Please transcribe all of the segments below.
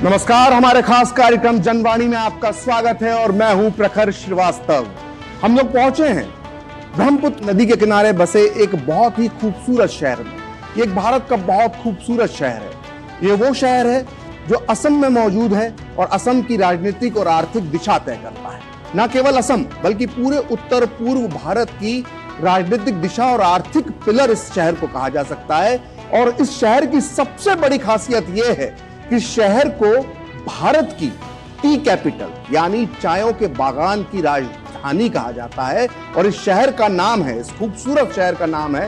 नमस्कार, हमारे खास कार्यक्रम जनवाणी में आपका स्वागत है और मैं हूं प्रखर श्रीवास्तव। हम लोग पहुंचे हैं ब्रह्मपुत्र नदी के किनारे बसे एक बहुत ही खूबसूरत शहर में। ये एक भारत का बहुत खूबसूरत शहर है। ये वो शहर है जो असम में मौजूद है और असम की राजनीतिक और आर्थिक दिशा तय करता है। न केवल असम बल्कि पूरे उत्तर पूर्व भारत की राजनीतिक दिशा और आर्थिक पिलर इस शहर को कहा जा सकता है। और इस शहर की सबसे बड़ी खासियत यह है कि शहर को भारत की टी कैपिटल यानी चायों के बागान की राजधानी कहा जाता है। और इस शहर का नाम है, इस खूबसूरत शहर का नाम है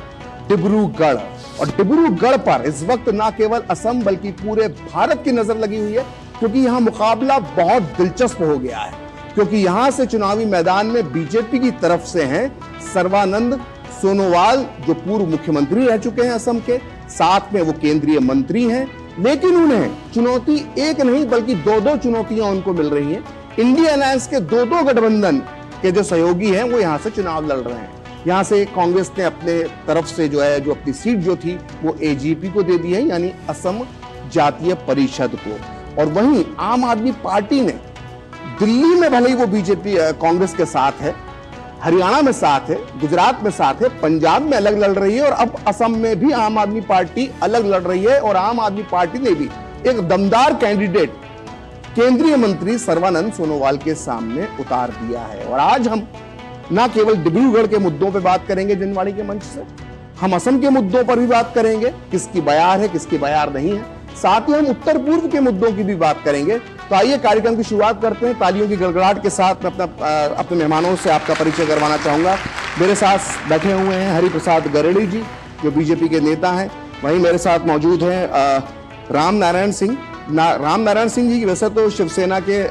डिब्रूगढ़। और डिब्रूगढ़ पर इस वक्त ना केवल असम बल्कि पूरे भारत की नजर लगी हुई है, क्योंकि यहां मुकाबला बहुत दिलचस्प हो गया है। क्योंकि यहां से चुनावी मैदान में बीजेपी की तरफ से हैं सर्बानंद सोनोवाल, जो पूर्व मुख्यमंत्री रह चुके हैं असम के, साथ में वो केंद्रीय मंत्री हैं। लेकिन उन्हें चुनौती एक नहीं बल्कि दो चुनौतियां उनको मिल रही हैं। इंडिया अलायंस के दो गठबंधन के जो सहयोगी हैं वो यहां से चुनाव लड़ रहे हैं। यहां से कांग्रेस ने अपने तरफ से जो अपनी सीट जो थी वो एजीपी को दे दी है, यानी असम जातीय परिषद को। और वहीं आम आदमी पार्टी ने दिल्ली में भले ही वो बीजेपी कांग्रेस के साथ है, हरियाणा में साथ है, गुजरात में साथ है, पंजाब में अलग लड़ रही है और अब असम में भी आम आदमी पार्टी अलग लड़ रही है। और आम आदमी पार्टी ने भी एक दमदार कैंडिडेट केंद्रीय मंत्री सर्बानंद सोनोवाल के सामने उतार दिया है। और आज हम न केवल डिब्रूगढ़ के मुद्दों पर बात करेंगे जनवाणी के मंच से, हम असम के मुद्दों पर भी बात करेंगे, किसकी बयार है किसकी बयार नहीं है। साथ ही हम उत्तर पूर्व के मुद्दों की भी बात करेंगे। तो आइए कार्यक्रम की शुरुआत करते हैं। तालियों की गड़गड़ाहट के साथ मैं अपने मेहमानों से आपका परिचय करवाना चाहूंगा। मेरे साथ बैठे हुए हैं हरिप्रसाद गरेड़ी जी, जो बीजेपी के नेता हैं। वहीं मेरे साथ मौजूद हैं राम नारायण सिंह। राम नारायण सिंह जी वैसे तो शिवसेना के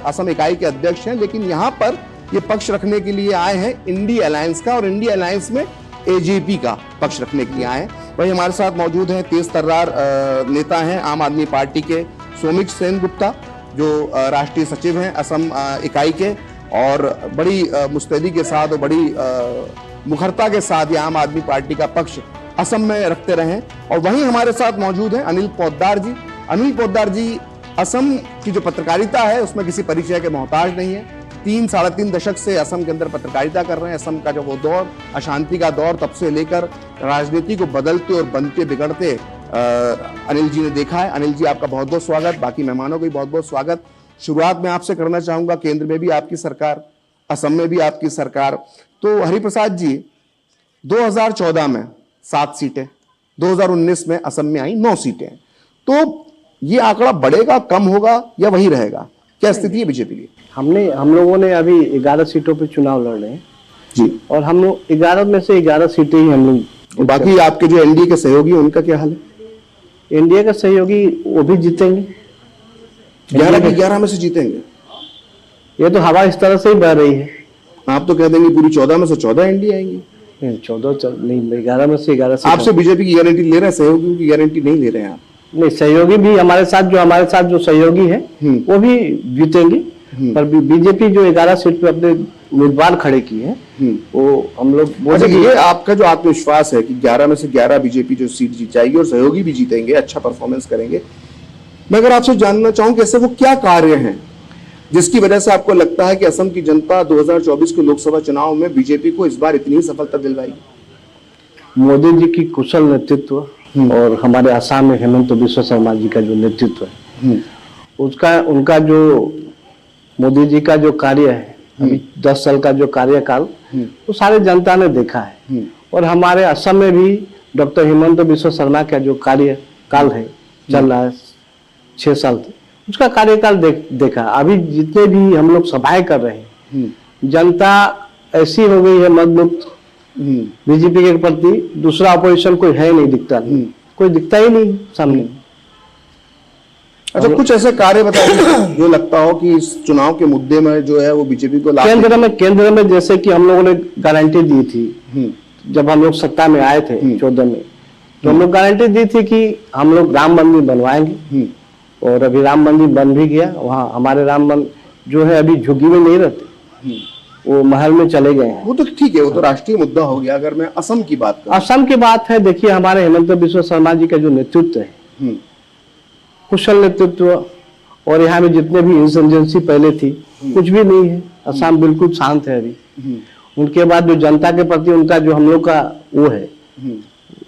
असम इकाई के अध्यक्ष हैं, लेकिन यहाँ पर ये पक्ष रखने के लिए आए हैं इंडिया अलायंस का, और इंडिया अलायंस में एजेपी का पक्ष रखने के लिए आए हैं। वहीं हमारे साथ मौजूद हैं तेज तर्रार नेता हैं आम आदमी पार्टी के सौमिक सेनगुप्ता, जो राष्ट्रीय सचिव हैं असम इकाई के, और बड़ी मुस्तैदी के साथ और बड़ी मुखरता के साथ ये आम आदमी पार्टी का पक्ष असम में रखते रहे। और वहीं हमारे साथ मौजूद हैं अनिल पोद्दार जी। अनिल पोद्दार जी असम की जो पत्रकारिता है उसमें किसी परिचय के मोहताज नहीं है। 3-3.5 दशक से असम के अंदर पत्रकारिता कर रहे हैं। असम का जो वो दौर, अशांति का दौर, तब से लेकर राजनीति को बदलते और बनते बिगड़ते अनिल जी ने देखा है। अनिल जी, आपका बहुत बहुत स्वागत। बाकी मेहमानों को भी बहुत बहुत स्वागत। शुरुआत में आपसे करना चाहूंगा, केंद्र में भी आपकी सरकार, असम में भी आपकी सरकार। तो हरिप्रसाद जी, 2014 में 7 सीटें, 2019 में असम में आई 9 सीटें। तो ये आंकड़ा बढ़ेगा, कम होगा या वही रहेगा? क्या स्थिति है बीजेपी की? हम लोगों ने अभी 11 सीटों पे चुनाव लड़ रहे हैं जी, और हम लोग 11 में से 11 सीटें ही हम लोग। बाकी आपके जो एनडीए के सहयोगी उनका क्या हाल है? एनडीए के सहयोगी वो भी जीतेंगे, 11 की 11 में से जीतेंगे। ये तो हवा इस तरह से ही बह रही है। आप तो कह देंगे पूरी 14 में से 14 एनडीए आएंगी। 14 नहीं, 11 में से 11 आपसे बीजेपी की गारंटी ले रहे हैं, सहयोगियों की गारंटी नहीं ले रहे हैं आप? नहीं, सहयोगी भी हमारे साथ जो सहयोगी है वो भी जीतेंगे। पर बीजेपी जो 11 सीट पे अपने उम्मीदवार खड़े किए हैं वो हम लोग ये आपका जो आत्मविश्वास है कि 11 में से 11 बीजेपी जो सीट जीत जाएगी और सहयोगी भी जीतेंगे, अच्छा परफॉर्मेंस करेंगे, मैं अगर आपसे जानना चाहूं कि ऐसे वो क्या कार्य हैं जिसकी वजह से आपको लगता है कि असम की जनता 2024 के लोकसभा चुनाव में बीजेपी को इस बार इतनी सफलता दिलवाएगी? मोदी जी की कुशल नेतृत्व और हमारे असम में हेमंत बिस्वा शर्मा जी का जो नेतृत्व है उनका जो मोदी जी का जो कार्य है, अभी 10 साल का जो कार्यकाल, वो सारे जनता ने देखा है। और हमारे असम में भी डॉक्टर हेमंत बिस्वा शर्मा का जो कार्यकाल है चल रहा है 6 साल से, उसका कार्यकाल देखा। अभी जितने भी हम लोग सभाएं कर रहे हैं, जनता ऐसी हो गई है मदमुक्त बीजेपी के प्रति। दूसरा अपोजिशन कोई है नहीं, कोई दिखता ही नहीं सामने। अच्छा, कुछ ऐसे कार्य बताइए जो लगता हो कि इस चुनाव के मुद्दे में जो है वो बीजेपी को केंद्र में जैसे कि हम लोगों ने गारंटी दी थी जब हम लोग सत्ता में आए थे 14 में, तो हम लोग गारंटी दी थी कि हम लोग राम मंदिर बनवाएंगे। और अभी राम मंदिर बन भी गया। वहाँ हमारे राम मंदिर जो है अभी झुग्गी में नहीं रहते, वो महल में चले गए हैं। वो तो ठीक है, वो तो राष्ट्रीय मुद्दा हो गया। अगर मैं असम की बात करूं, असम की बात है, देखिए हमारे हेमंत बिस्वा शर्मा जी का जो नेतृत्व है, कुशल नेतृत्व और यहाँ में जितने भी इंसर्जेंसी पहले थी कुछ भी नहीं है। असम बिल्कुल शांत है अभी। उनके बाद जो जनता के प्रति उनका जो हम लोग का वो है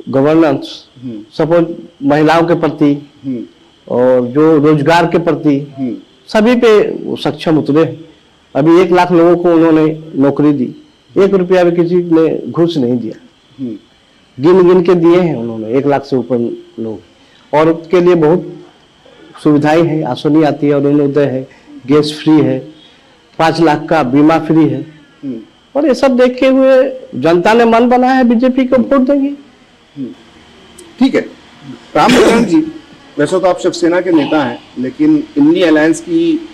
गवर्नेंस, सपोज महिलाओं के प्रति और जो रोजगार के प्रति सभी पे वो सक्षम उतरे। अभी 1 लाख लोगों को उन्होंने नौकरी दी, 1 रुपया भी किसी ने घूस नहीं दिया, गिन गिन के दिए हैं उन्होंने 1 लाख से ऊपर लोग। और उसके लिए बहुत सुविधाएं हैं, आसनी आती है, अरुणोदय है, गैस फ्री है, 5 लाख का बीमा फ्री है। और ये सब देखे हुए जनता ने मन बनाया है बीजेपी को वोट देंगे। ठीक है रामचरण जी, वैसे तो आप शिवसेना के नेता हैं, लेकिन इंडी अलायंस की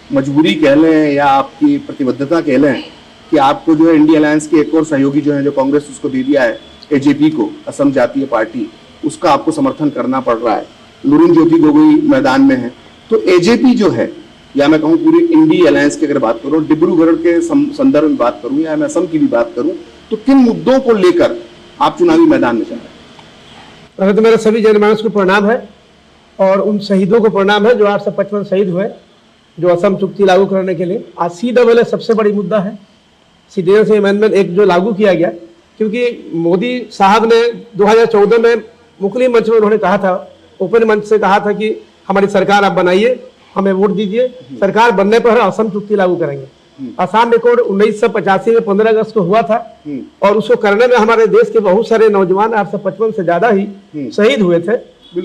मजबूरी कह लें या आपकी प्रतिबद्धता कह लें कि आपको जो है इंडी अलायंस के एक और सहयोगी जो है, जो कांग्रेस उसको दे दिया है, एजेपी को, असम जातीय पार्टी, उसका आपको समर्थन करना पड़ रहा है। लुरिन ज्योति गोगोई मैदान में है, तो एजेपी जो है, या मैं कहूँ पूरी इंडी अलायंस की अगर बात करूँ, डिब्रूगढ़ के संदर्भ में बात करूँ या मैं असम की भी बात करूँ, तो किन मुद्दों को लेकर आप चुनावी मैदान में जा रहे हैं? पहले तो मेरे सभी जनमानस को प्रणाम है और उन शहीदों को प्रणाम है जो 855 शहीद हुए जो असम चुक्ति लागू करने के लिए। आज CAA सबसे बड़ी मुद्दा है। सिटीजनशिप अमेंडमेंट एक्ट जो लागू किया गया, क्योंकि मोदी साहब ने 2014 में मुखली मंच में उन्होंने कहा था, ओपन मंच से कहा था कि हमारी सरकार आप बनाइए, हमें वोट दीजिए, सरकार बनने पर असम चुक्ति लागू करेंगे। असम रिकॉर्ड 1985 में 15 अगस्त को हुआ था और उसको करने में हमारे देश के बहुत सारे नौजवान 855 से ज्यादा ही शहीद हुए थे।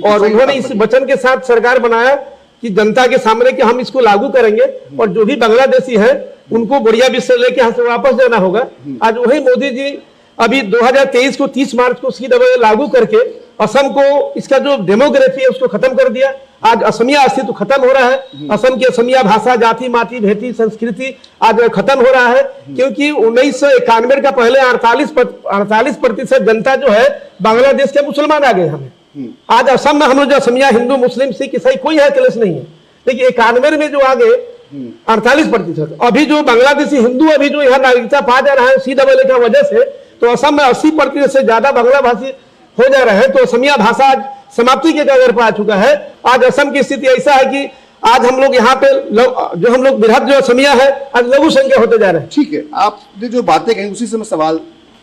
और उन्होंने इस वचन के साथ सरकार बनाया कि जनता के सामने कि हम इसको लागू करेंगे और जो भी बांग्लादेशी है उनको बढ़िया विषय लेके यहाँ से वापस जाना होगा। आज वही मोदी जी अभी 2023 को 30 मार्च को CAA लागू करके असम को इसका जो डेमोग्राफी है उसको खत्म कर दिया। आज असमिया अस्तित्व खत्म हो रहा है। असम की असमिया भाषा, जाति, माटी, भेटी, संस्कृति आज खत्म हो रहा है, क्योंकि 1991 का पहले 48% जनता जो है बांग्लादेश के मुसलमान आ गए हमें। आज असम में हम लोग जो असमिया, हिंदू, मुस्लिम, सिख, ईसाई कोई है क्लेश नहीं है, लेकिन 91 में जो आ गए 48%, अभी जो बांग्लादेशी हिंदू अभी जो यहाँ नागरिकता पा जा रहा है CAA की वजह से, तो असम में 80% से ज्यादा बांग्ला भाषी हो जा रहे हैं। तो असमिया भाषा आज समाप्ति के कगार पर आ चुका है। आज असम की स्थिति ऐसा है कि आज हम लोग यहाँ पे जो हम लोग बृहद जो असमिया है आज लघु संख्या होते जा रहे हैं। ठीक है, आपने जो बातें कही उसी से मैं सवाल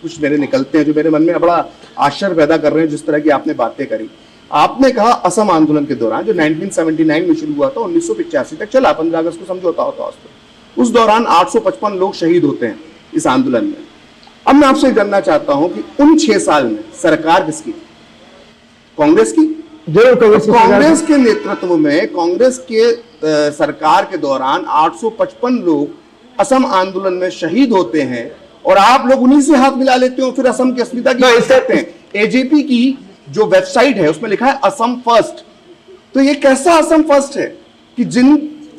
कुछ मेरे निकलते हैं जो मेरे मन में बड़ा आश्चर्य पैदा कर रहे हैं। जिस तरह की आपने बातें करी, आपने कहा असम आंदोलन के दौरान जो 1979 में शुरू हुआ था 1985 तक चला, 15 अगस्त को समझौता होता उस दौरान 855 लोग शहीद होते हैं इस आंदोलन में। अब मैं आपसे जानना चाहता हूं कि उन 6 साल में सरकार किसकी थी? कांग्रेस की? जरूर कांग्रेस के नेतृत्व में कांग्रेस के सरकार के दौरान 855 लोग असम आंदोलन में शहीद होते हैं और आप लोग उन्हीं से हाथ मिला लेते हो, फिर असम की अस्मिता की बात करते हैं। एजेपी की जो वेबसाइट है उसमें लिखा है असम फर्स्ट। तो ये कैसा असम फर्स्ट है कि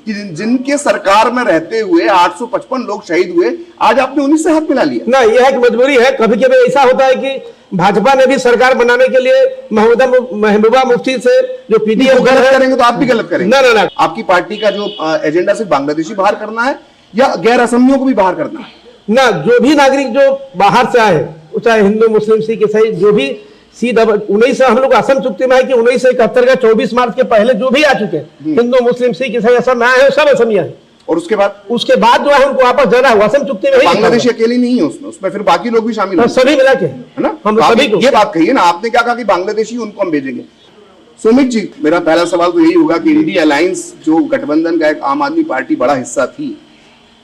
जिनके सरकार में रहते हुए 855 लोग शहीद हुए, आज आपने उन्हीं से हाथ मिला लिया? ना, यह एक मजबूरी है। कभी कभी ऐसा होता है कि भाजपा ने भी सरकार बनाने के लिए महबूबा मुफ्ती से जो पीडीएफ गलत करेंगे तो आप भी गलत करेंगे। ना। आपकी पार्टी का जो एजेंडा सिर्फ बांग्लादेशी बाहर करना है या गैर असमियों को भी बाहर करना है? ना, जो भी नागरिक जो बाहर से आए, चाहे हिंदू, मुस्लिम, सिख, ईसाई, जो भी हम लोग असम चुक्ति में है कि 1971 का 24 मार्च के पहले जो भी आ चुके हैं हिंदू, मुस्लिम, सिख, ईसाई असम में आए हैं, सब असमिया है। और उसके बाद जो है उनको वापस जाना हुआ। असम चुक्ति में बांग्लादेश अकेली नहीं है उसमें फिर बाकी लोग भी शामिल हैं, सभी मिला के, है ना? हम सभी को ये बात कही है ना आपने, क्या कहा कि बांग्लादेशी उनको हम भेजेंगे। सुमित जी, मेरा पहला सवाल तो यही होगा कि इंडी अलायंस जो गठबंधन का एक आम आदमी पार्टी बड़ा हिस्सा थी,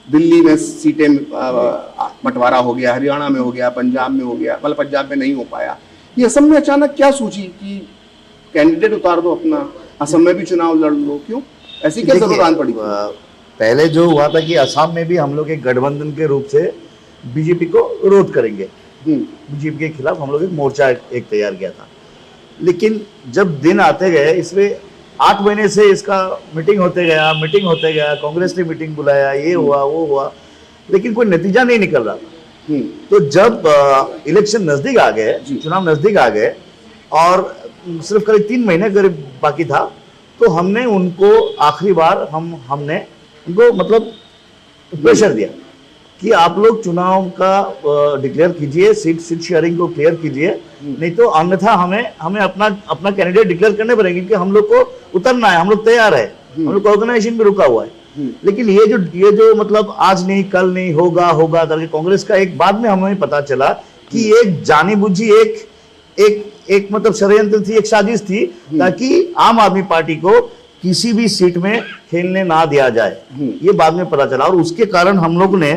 दिल्ली में सीटें बंटवारा हो गया, हरियाणा में हो गया, पंजाब में हो गया, मतलब पंजाब में नहीं हो पाया, ये असम में अचानक क्या सोची कि कैंडिडेट उतार दो अपना, असम में भी चुनाव लड़ लो? क्यों ऐसी क्या जरूरत आन पड़ी? पहले जो हुआ था कि असम में भी हम लोग एक गठबंधन के रूप से बीजेपी को विरोध करेंगे, बीजेपी के खिलाफ हम लोग एक मोर्चा एक तैयार किया था। लेकिन जब दिन आते गए, इसमें 8 महीने से इसका मीटिंग होते गया, कांग्रेस ने मीटिंग बुलाया, ये हुआ वो हुआ, लेकिन कोई नतीजा नहीं निकल रहा था। तो जब इलेक्शन नजदीक आ गए, चुनाव नजदीक आ गए और सिर्फ करीब 3 महीने करीब बाकी था, तो हमने उनको आखिरी बार हमने उनको मतलब प्रेशर दिया कि आप लोग चुनाव का डिक्लेयर कीजिए, सीट शेयरिंग को क्लियर कीजिए, नहीं तो अन्यथा हमें अपना कैंडिडेट डिक्लेयर करने पड़ेंगे कि हम लोग को उतरना है, हम लोग तैयार है। हम लोग का ऑर्गेनाइजेशन भी रुका हुआ है। लेकिन ये जो मतलब आज नहीं कल नहीं होगा करके कांग्रेस का एक बाद में हमें पता चला कि एक जानी बुझी एक मतलब षड्यंत्र थी, एक साजिश थी, ताकि आम आदमी पार्टी को किसी भी सीट में खेलने ना दिया जाए। ये बाद में पता चला और उसके कारण हम लोग ने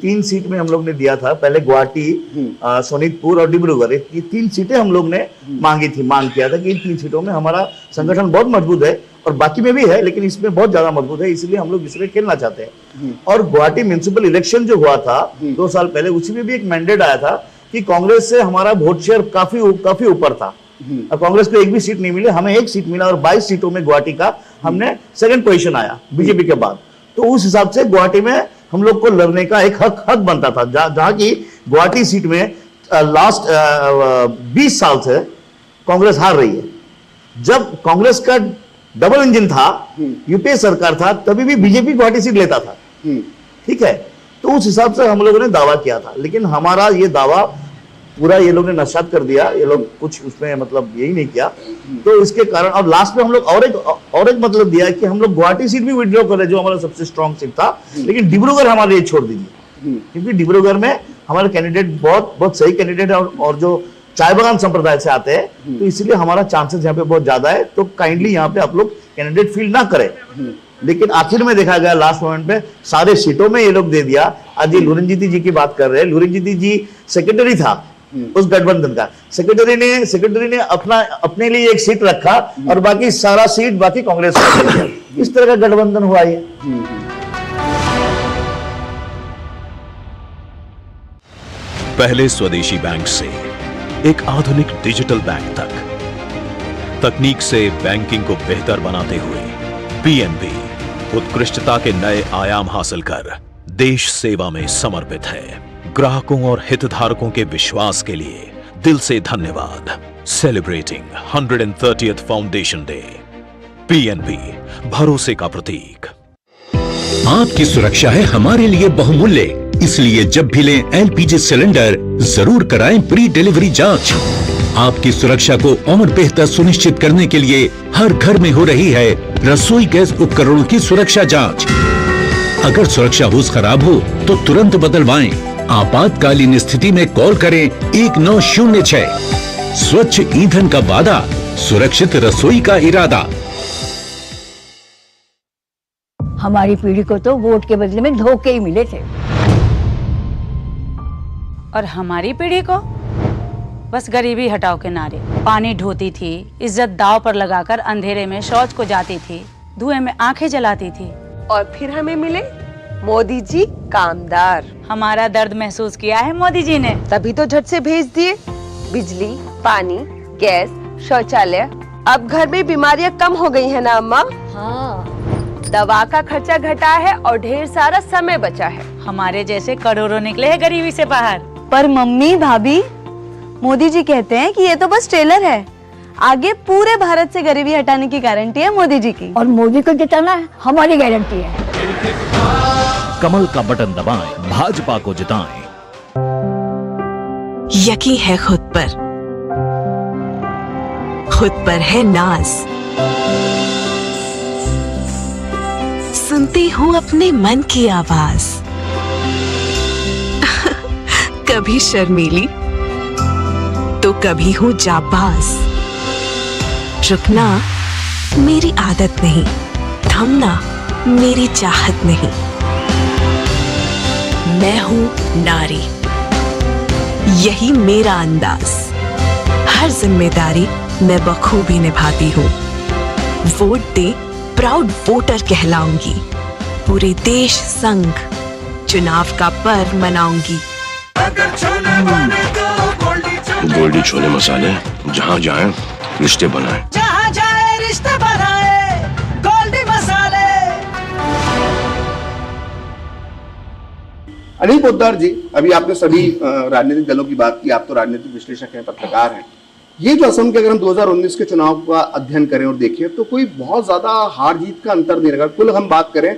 3 सीट में हम लोग ने दिया था, पहले गुवाहाटी, सोनितपुर और डिब्रूगढ़, ये 3 सीटें हम लोग ने मांग किया था कि इन 3 सीटों में हमारा संगठन बहुत मजबूत है और बाकी में भी है लेकिन इसमें बहुत ज्यादा मजबूत है, इसलिए हम लोग इसमें खेलना चाहते हैं। और गुवाहाटी म्युनिसिपल इलेक्शन जो हुआ था 2 साल पहले, उसी में भी एक मैंडेट आया था कि कांग्रेस से हमारा वोट शेयर काफी ऊपर था। अब कांग्रेस को एक भी सीट नहीं मिली, हमें 1 सीट मिला और 22 सीटों में गुवाहाटी का हमने 2nd पोजीशन आया बीजेपी के बाद। तो उस हिसाब से गुवाहाटी में हम लोग को लड़ने का एक हक बनता था, जहां की गुवाहाटी सीट में लास्ट 20 साल से कांग्रेस हार रही है। जब कांग्रेस का डबल इंजन था, यूपीए सरकार था, तभी भी बीजेपी गुवाहाटी सीट लेता था। ठीक है, तो उस हिसाब से हम लोगों ने दावा किया था, लेकिन हमारा ये दावा पूरा ये लोग ने नशात कर दिया, ये लोग कुछ उसमें मतलब यही नहीं किया। तो इसके कारण अब लास्ट में हम लोग और एक मतलब दिया कि हम लोग गुवाहाटी सीट भी विड्रॉ कर रहे, जो हमारा सबसे स्ट्रॉन्ग सीट था, लेकिन डिब्रूगढ़ हमारे लिए छोड़ दीजिए, क्योंकि डिब्रूगढ़ में हमारे कैंडिडेट बहुत सही कैंडिडेट है और जो चाय बागान संप्रदाय से आते हैं, तो इसलिए हमारा चांसेस यहाँ पे बहुत ज्यादा है। तो काइंडली यहाँ पे आप लोग कैंडिडेट फील ना करें। लेकिन आखिर में देखा गया लास्ट मोमेंट पे सारे सीटों में ये लोग दे दिया। आज ये लुरिनजीती जी की बात कर रहे हैं, लुरिनजीती जी सेक्रेटरी था उस गठबंधन का, सेक्रेटरी ने अपने लिए एक सीट रखा और बाकी सारा सीट बाकी कांग्रेस को दे दिया। इस तरह का गठबंधन हुआ ये। पहले स्वदेशी बैंक से एक आधुनिक डिजिटल बैंक तक, तकनीक से बैंकिंग को बेहतर बनाते हुए पीएनबी उत्कृष्टता के नए आयाम हासिल कर देश सेवा में समर्पित है। ग्राहकों और हितधारकों के विश्वास के लिए दिल से धन्यवाद। Celebrating 130th foundation day. PNB, भरोसे का प्रतीक। आपकी सुरक्षा है हमारे लिए बहुमूल्य, इसलिए जब भी लें एलपीजी सिलेंडर जरूर कराएं प्री डिलीवरी जांच। आपकी सुरक्षा को और बेहतर सुनिश्चित करने के लिए हर घर में हो रही है रसोई गैस उपकरणों की सुरक्षा जांच। अगर सुरक्षा होस खराब हो तो तुरंत बदलवाएं। आपातकालीन स्थिति में कॉल करें 1906। स्वच्छ ईंधन का वादा, सुरक्षित रसोई का इरादा। हमारी पीढ़ी को तो वोट के बदले में धोखे ही मिले थे, और हमारी पीढ़ी को बस गरीबी हटाओ के नारे। पानी ढोती थी, इज्जत दाव पर लगाकर अंधेरे में शौच को जाती थी, धुएं में आंखें जलाती थी। और फिर हमें मिले मोदी जी कामदार। हमारा दर्द महसूस किया है मोदी जी ने, तभी तो झट से भेज दिए बिजली, पानी, गैस, शौचालय। अब घर में बीमारियां कम हो गई है ना अम्मा? हाँ। दवा का खर्चा घटा है और ढेर सारा समय बचा है। हमारे जैसे करोड़ों निकले हैं गरीबी से बाहर। पर मम्मी भाभी, मोदी जी कहते हैं कि ये तो बस ट्रेलर है, आगे पूरे भारत से गरीबी हटाने की गारंटी है मोदी जी की। और मोदी को जिताना हमारी गारंटी है। कमल का बटन दबाएं, भाजपा को जिताएं। यकीन है खुद पर है नाज। सुनती हूँ अपने मन की आवाज। कभी शर्मीली तो कभी हूँ जाबाज। रुकना मेरी आदत नहीं, थमना मेरी चाहत नहीं। मैं हूँ नारी, यही मेरा अंदाज। हर जिम्मेदारी मैं बखूबी निभाती हूँ। वोट दे, प्राउड वोटर कहलाऊंगी। पूरे देश संग चुनाव का पर्व मनाऊंगी। गोल्डी छोले मसाले, जहाँ जाए रिश्ते बनाए, जहाँ जाए रिश्ते बनाए, गोल्डी मसाले। अनिल पोद्दार जी, अभी आपने सभी राजनीतिक दलों की बात की, आप तो राजनीतिक विश्लेषक हैं, पत्रकार हैं। ये जो असम के अगर हम 2019 के चुनाव का अध्ययन करें और देखें तो कोई बहुत ज्यादा हार जीत का अंतर नहीं रहा। कुल हम बात करें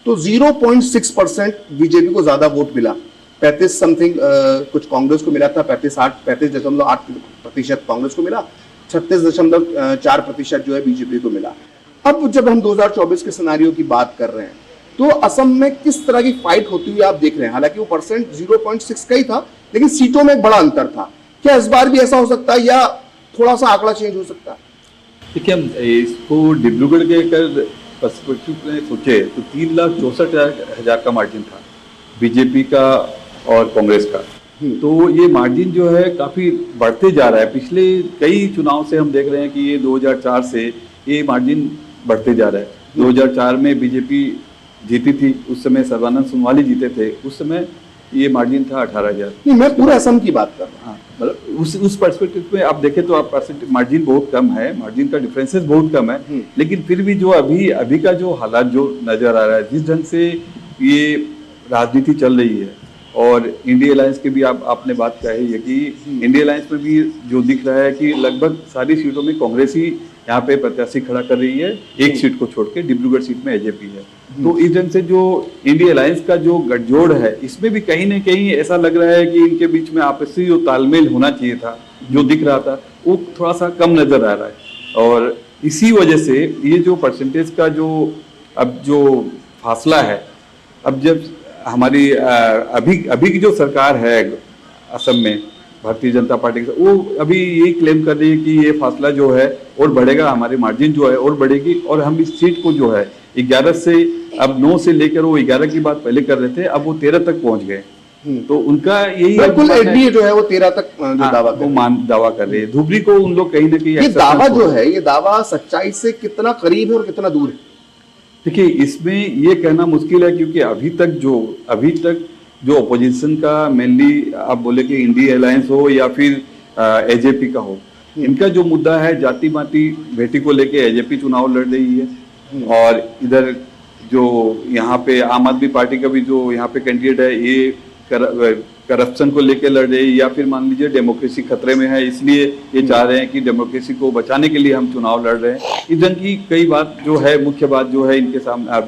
तो 0.6% बीजेपी को ज्यादा वोट मिला, 35 समथिंग कुछ कांग्रेस को मिला था, 35.8% कांग्रेस को मिला, 36.4% जो है बीजेपी को मिला। अब जब हम 2024 के सिनेरियो की बात कर रहे हैं तो असम में किस तरह की फाइट होती हुई आप देख रहे हैं? हालांकि वो परसेंट 0.6 का ही था, लेकिन सीटों में एक बड़ा अंतर था। क्या इस बार भी ऐसा हो सकता है या थोड़ा सा आंकड़ा चेंज हो सकता है? देखिए, हम इसको डिब्रूगढ़ के अगर पर्सपेक्टिव में सोचे तो 3,64,000 का मार्जिन था बीजेपी का और कांग्रेस का। तो ये मार्जिन जो है काफ़ी बढ़ते जा रहा है। पिछले कई चुनाव से हम देख रहे हैं कि ये 2004 से ये मार्जिन बढ़ते जा रहा है। 2004 में बीजेपी जीती थी, उस समय सर्बानंद सोनोवाल जीते थे, उस समय ये मार्जिन था 18,000। मैं पूरा असम की बात कर रहा हूँ। हाँ, मतलब उस पर्सपेक्टिव में आप देखें तो आप परसेंट मार्जिन बहुत कम है, मार्जिन का डिफरेंसेस बहुत कम है, लेकिन फिर भी जो अभी का जो हालात जो नजर आ रहा है, जिस ढंग से ये राजनीति चल रही है, और इंडिया अलायंस की भी आपने बात कही है कि इंडिया अलायंस में भी जो दिख रहा है कि लगभग सारी सीटों में कांग्रेस ही यहाँ पे प्रत्याशी खड़ा कर रही है, एक सीट को छोड़ के डिब्रूगढ़ सीट में एजेपी है। तो इस ढंग से जो इंडिया अलायंस का जो गठजोड़ है, इसमें भी कहीं ना कहीं ऐसा लग रहा है कि इनके बीच में आपसी जो तालमेल होना चाहिए था, जो दिख रहा था, वो थोड़ा सा कम नजर आ रहा है। और इसी वजह से ये जो परसेंटेज का जो फासला है, अब जब हमारी अभी की जो सरकार है असम में भारतीय जनता पार्टी के, वो अभी ये क्लेम कर रही है कि ये फासला जो है और बढ़ेगा, हमारी मार्जिन जो है और बढ़ेगी, और हम इस सीट को जो है 11 से अब 9 से लेकर वो 11 की बात पहले कर रहे थे, अब वो 13 तक पहुंच गए। तो उनका यही बिल्कुल एनडीए जो है वो 13 तक दावा कर रहे हैं। धुबरी को उन लोग कहीं ना कहीं ये दावा जो है, ये दावा सच्चाई से कितना करीब है और कितना दूर है? देखिए, इसमें ये कहना मुश्किल है, क्योंकि अभी तक जो अपोजिशन का मेनली आप बोले कि इंडिया अलायंस हो या फिर एजेपी का हो, इनका जो मुद्दा है जाति माति बेटी को लेके एजेपी चुनाव लड़ रही है, और इधर जो यहाँ पे आम आदमी पार्टी का भी जो यहाँ पे कैंडिडेट है, ये करप्शन को लेकर लड़ रही है, या फिर मान लीजिए डेमोक्रेसी खतरे में है, इसलिए ये चाह रहे हैं कि डेमोक्रेसी को बचाने के लिए हम चुनाव लड़ रहे हैं। इस ढंग की कई बात जो है, मुख्य बात जो है, इनके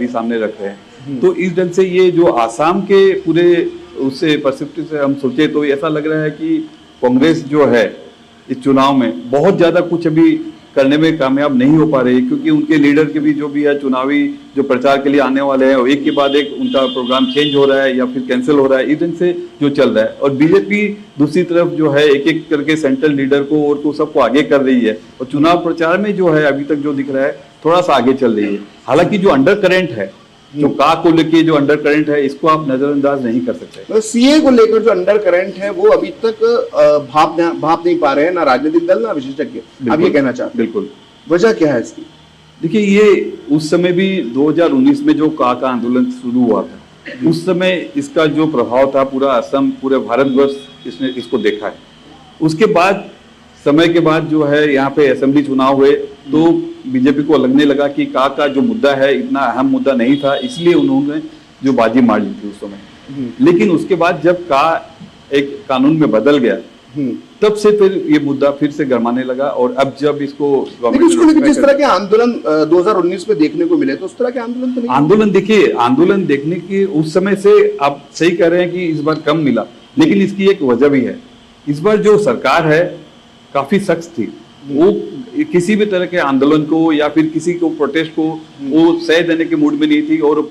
सामने रख रहे हैं। तो इस ढंग से ये जो आसाम के पूरे उससे पर्सपेक्टिव से हम सोचे तो ऐसा लग रहा है कि कांग्रेस जो है इस चुनाव में बहुत ज्यादा कुछ अभी करने में कामयाब नहीं हो पा रही, क्योंकि उनके लीडर के भी जो भी है चुनावी जो प्रचार के लिए आने वाले हैं, एक के बाद एक उनका प्रोग्राम चेंज हो रहा है या फिर कैंसिल हो रहा है, इस ढंग से जो चल रहा है। और बीजेपी दूसरी तरफ जो है एक एक करके सेंट्रल लीडर को और को सबको आगे कर रही है, और चुनाव प्रचार में जो है अभी तक जो दिख रहा है थोड़ा सा आगे चल रही है। हालांकि जो अंडर करंट है, जो का को लेके जो अंडर करंट है, इसको आप नजरअंदाज नहीं कर सकते। सीए को लेकर जो अंडर करंट है वो अभी तक भाप नहीं पा रहे हैं, ना राजनीतिक दल ना विशेषज्ञ। आप ये कहना चाहते हैं? बिल्कुल। वजह क्या है इसकी? देखिए, ये उस समय भी 2019 में जो का आंदोलन शुरू हुआ था, उस समय इसका जो प्रभाव था पूरा असम, पूरे भारतवर्ष इसने इसको देखा है। उसके बाद समय के बाद जो है यहाँ पे असेंबली चुनाव हुए, तो बीजेपी को लगने लगा कि का जो मुद्दा है इतना अहम मुद्दा नहीं था, इसलिए उन्होंने जो बाजी मार ली थी उस समय। लेकिन उसके बाद जब का एक कानून में बदल गया, तब से फिर ये मुद्दा फिर से गरमाने लगा। और अब जब इसको जिस तरह के आंदोलन 2019 में देखने को मिले, तो उस तरह के आंदोलन तो नहीं। आंदोलन देखने की उस समय से आप सही कह रहे हैं कि इस बार कम मिला, लेकिन इसकी एक वजह भी है। इस बार जो सरकार है काफी सख्त थी, वो किसी भी तरह के आंदोलन को या फिर किसी को प्रोटेस्ट को वो सह देने के मूड में नहीं थी, और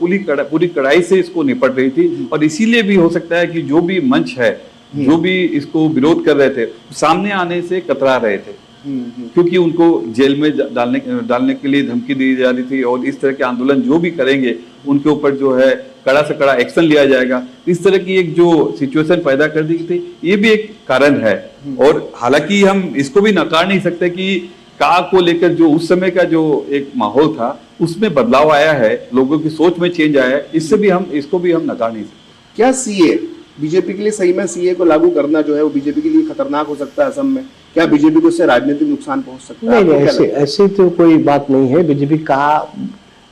पूरी कड़ाई से इसको निपट रही थी। और इसीलिए भी हो सकता है कि जो भी मंच है, जो भी इसको विरोध कर रहे थे, सामने आने से कतरा रहे थे, क्योंकि उनको जेल में डालने के लिए धमकी दी जा रही थी, और इस तरह के आंदोलन जो भी करेंगे उनके ऊपर जो है कड़ा से कड़ा एक्शन लिया जाएगा। इस तरह की एक जो सिचुएशन पैदा कर दी थी, ये भी एक कारण है। और हालांकि हम इसको भी नकार नहीं सकते कि का को लेकर जो उस समय का जो एक माहौल था, उसमें बदलाव आया है, लोगों की सोच में चेंज आया है, इसको भी हम नकार नहीं सकते। क्या सीए बीजेपी के लिए सही में सीए को लागू करना जो है वो बीजेपी के लिए खतरनाक हो सकता है असम में? क्या बीजेपी को इससे राजनीतिक नुकसान पहुंच सकता है? नहीं, ऐसी तो कोई बात नहीं है। बीजेपी का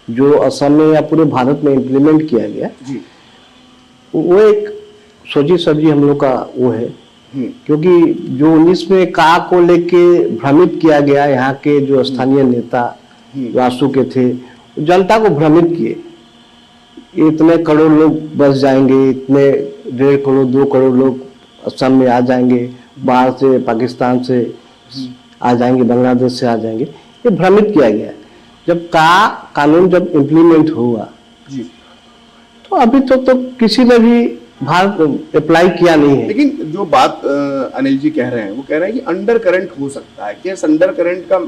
जो असम में या पूरे भारत में इम्प्लीमेंट किया गया जी, वो एक सोची सब्जी हम लोग का वो है, क्योंकि जो 19 में का को लेके भ्रमित किया गया, यहाँ के जो स्थानीय नेता वासु के थे, जनता को भ्रमित किए। इतने करोड़ लोग बस जाएंगे, इतने 1.5 करोड़ 2 करोड़ लोग असम में आ जाएंगे, बाहर से पाकिस्तान से आ जाएंगे, बांग्लादेश से आ जाएंगे, ये भ्रमित किया गया। जब कानून जब इम्प्लीमेंट हुआ जी, तो अभी तो किसी ने भी भारत अप्लाई किया नहीं है। लेकिन जो बात अनिल जी कह रहे हैं वो कह रहे हैं कि अंडर करंट हो सकता है। क्या इस अंडर करंट का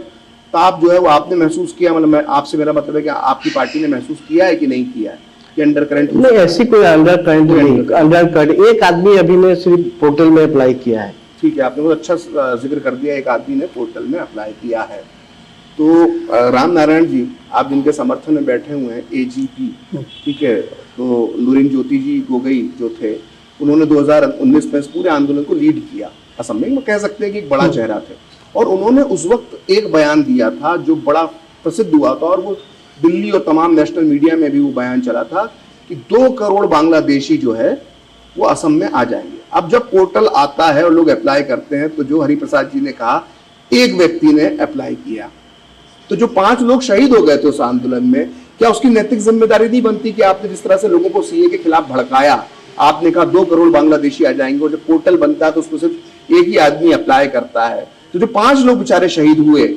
ताप जो है वो आपने महसूस किया? मतलब मैं आपसे, मेरा मतलब है कि आपकी पार्टी ने महसूस किया है कि नहीं किया है कि अंडर करंट? नहीं, ऐसी कोई अंडर करंट नहीं। अंडर करंट एक आदमी अभी ने सिर्फ पोर्टल में अप्लाई किया है। ठीक है, आपने बहुत अच्छा जिक्र कर दिया, एक आदमी ने पोर्टल में अप्लाई किया है। तो राम नारायण जी, आप जिनके समर्थन में बैठे हुए हैं, एजीपी, ठीक है, तो लुरिन ज्योति जी गोगोई जो थे, उन्होंने 2019 में इस पूरे आंदोलन को लीड किया असम में। वो कह सकते हैं कि एक बड़ा चेहरा थे, और उन्होंने उस वक्त एक बयान दिया था जो बड़ा प्रसिद्ध हुआ था, और वो दिल्ली और तमाम नेशनल मीडिया में भी वो बयान चला था कि 2 करोड़ बांग्लादेशी जो है वो असम में आ जाएंगे। अब जब पोर्टल आता है और लोग अप्लाई करते हैं, तो जो हरिप्रसाद जी ने कहा, एक व्यक्ति ने अप्लाई किया, तो जो 5 लोग शहीद हो गए थे उस आंदोलन में, क्या उसकी नैतिक जिम्मेदारी नहीं बनती कि आपने जिस तरह से लोगों को सीए के खिलाफ भड़काया, आपने कहा 2 करोड़ बांग्लादेशी आ जाएंगे, और जब पोर्टल बनता है तो उसको सिर्फ एक ही आदमी अप्लाई करता है, तो जो 5 लोग बेचारे शहीद हुए,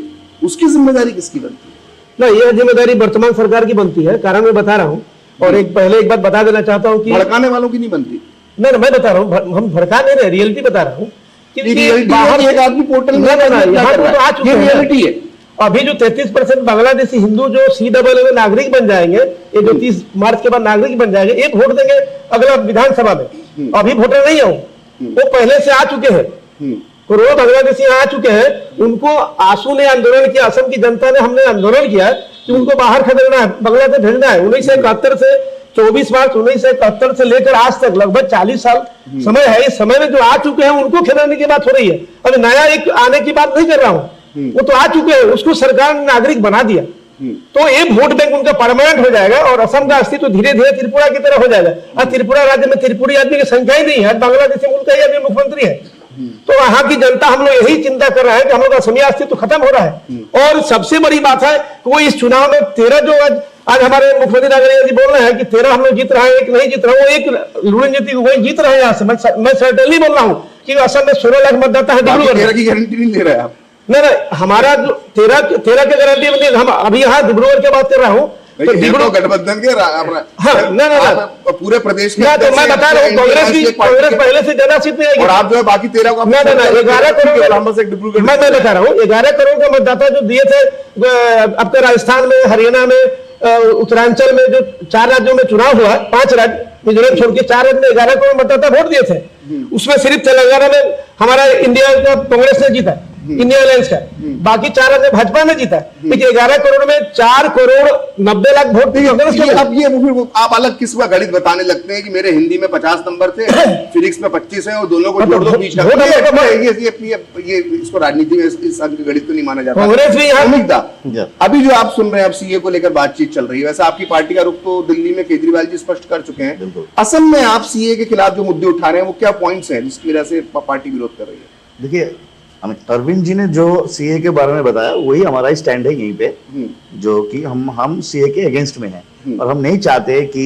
उसकी जिम्मेदारी किसकी बनती है? ना, यह जिम्मेदारी वर्तमान सरकार की बनती है। कारण मैं बता रहा हूँ, और पहले एक बात बता देना चाहता हूँ कि भड़काने वालों की नहीं बनती। नहीं, मैं बता रहा हूँ, हम भड़का नहीं रहे, रियलिटी बता रहा हूँ कि बाहर एक आदमी पोर्टल में यहाँ तो आ चुके हैं, रियलिटी है। अभी जो 33% बांग्लादेशी हिंदू जो CAA में नागरिक बन जाएंगे, ये जो 30 मार्च के बाद नागरिक बन जाएंगे, एक वोट देंगे अगला विधानसभा में। अभी वोटर नहीं हो, वो पहले से आ चुके हैं, करोड़ों बांग्लादेशी आ चुके हैं। उनको आंसू ने आंदोलन किया, असम की जनता ने, हमने आंदोलन किया कि उनको बाहर खदेड़ना है, बांग्लादेश भेजना है। 1971 से 24 मार्च 1971 से लेकर आज तक लगभग 40 साल समय है। इस समय में जो आ चुके हैं उनको खदेड़ने की बात हो रही है। अब नया एक आने की बात नहीं कर रहा हूँ, वो तो आ चुके हैं, उसको सरकार ने नागरिक बना दिया, तो एक वोट बैंक उनका परमानेंट हो जाएगा, और असम का अस्तित्व धीरे धीरे त्रिपुरा की तरह हो जाएगा। और त्रिपुरा राज्य में त्रिपुरी आदमी की संख्या ही नहीं है, बांग्लादेशी मुल्क का ही आदमी मुख्यमंत्री है। तो वहां की जनता, हम लोग यही चिंता कर रहा है कि हम लोग का असमिया अस्तित्व खत्म हो रहा है। और सबसे बड़ी बात है कि वो इस चुनाव में 13 जो आज हमारे मुख्यमंत्री नागरिक जी बोल रहे हैं कि 13 हम लोग जीत रहे हैं, एक नहीं जीत रहा, वो एक लुरिन ज्योति गोगोई जीत रहे हैं यहाँ से। मैं सर्टेनली बोल रहा हूँ कि असम में 16 लाख मतदाता है। 13 की गारंटी नहीं ले रहे आप? नहीं, हमारा जो 13 के गारंटी में, हम अभी यहाँ डिब्रूगढ़ की बात कर रहा हूँ, तो गठबंधन के पूरे प्रदेश के, तो मैं बता रहा हूँ, कांग्रेस पहले से ज्यादा सीट में आएगी, और आप जो है बाकी 13 को 11 करोड़, मैं बता रहा हूँ 11 करोड़ का मतदाता जो दिए थे आपके राजस्थान में, हरियाणा में, उत्तरांचल में, जो 4 राज्यों में चुनाव हुआ, 5 राज्य मिजोरम छोड़ के 4 राज्य में 11 करोड़ मतदाता वोट दिए थे। उसमें सिर्फ तेलंगाना में हमारा इंडिया का कांग्रेस ने जीता, इंडिया अलायंस का, बाकी 4 राज्य भाजपा ने जीता। लेकिन 11 करोड़ में 4 करोड़ 90 लाख वोट दिए। अब ये आप अलग किस्म का गणित बताने लगते हैं कि मेरे हिंदी में 50 नंबर थे, फिजिक्स में 25 है, और दोनों को जोड़ दो, बीच का ये इसको राजनीति में इस गणित को नहीं माना जाता। कांग्रेस भी अभी जो आप सुन रहे हैं, अब सीए को लेकर बातचीत चल रही है, वैसे आपकी पार्टी का रुख तो दिल्ली में केजरीवाल जी स्पष्ट कर चुके हैं। असम में आप सीए के खिलाफ जो मुद्दे उठा रहे हैं, वो क्या पॉइंट्स हैं जिसकी वजह से पार्टी विरोध कर रही है? देखिए, अरविंद जी ने जो सीए के बारे में बताया वही हमारा स्टैंड है यहीं पे, जो कि हम सीए के अगेंस्ट में हैं, और हम नहीं चाहते कि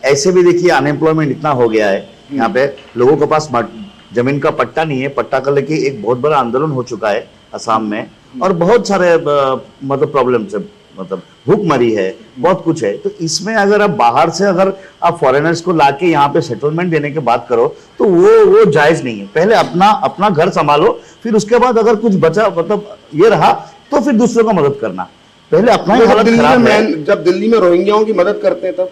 ऐसे भी, देखिए अनएम्प्लॉयमेंट इतना हो गया है यहाँ पे, लोगों के पास जमीन का पट्टा नहीं है, पट्टा का लेके एक बहुत बड़ा आंदोलन हो चुका है असम में, और बहुत सारे मतलब प्रॉब्लम्स है, मतलब भूखमरी है, बहुत कुछ है। तो इसमें अगर आप बाहर से अगर आप फॉरेनर्स को लाके यहाँ पे सेटलमेंट देने की बात करो, तो वो जायज नहीं है। पहले अपना घर संभालो, फिर उसके बाद अगर कुछ बचा, मतलब ये रहा, तो फिर दूसरों को मदद करना। पहले अपना ही हालत खराब है। जब दिल्ली में रोहिंग्याओं की मदद करते हैं, तब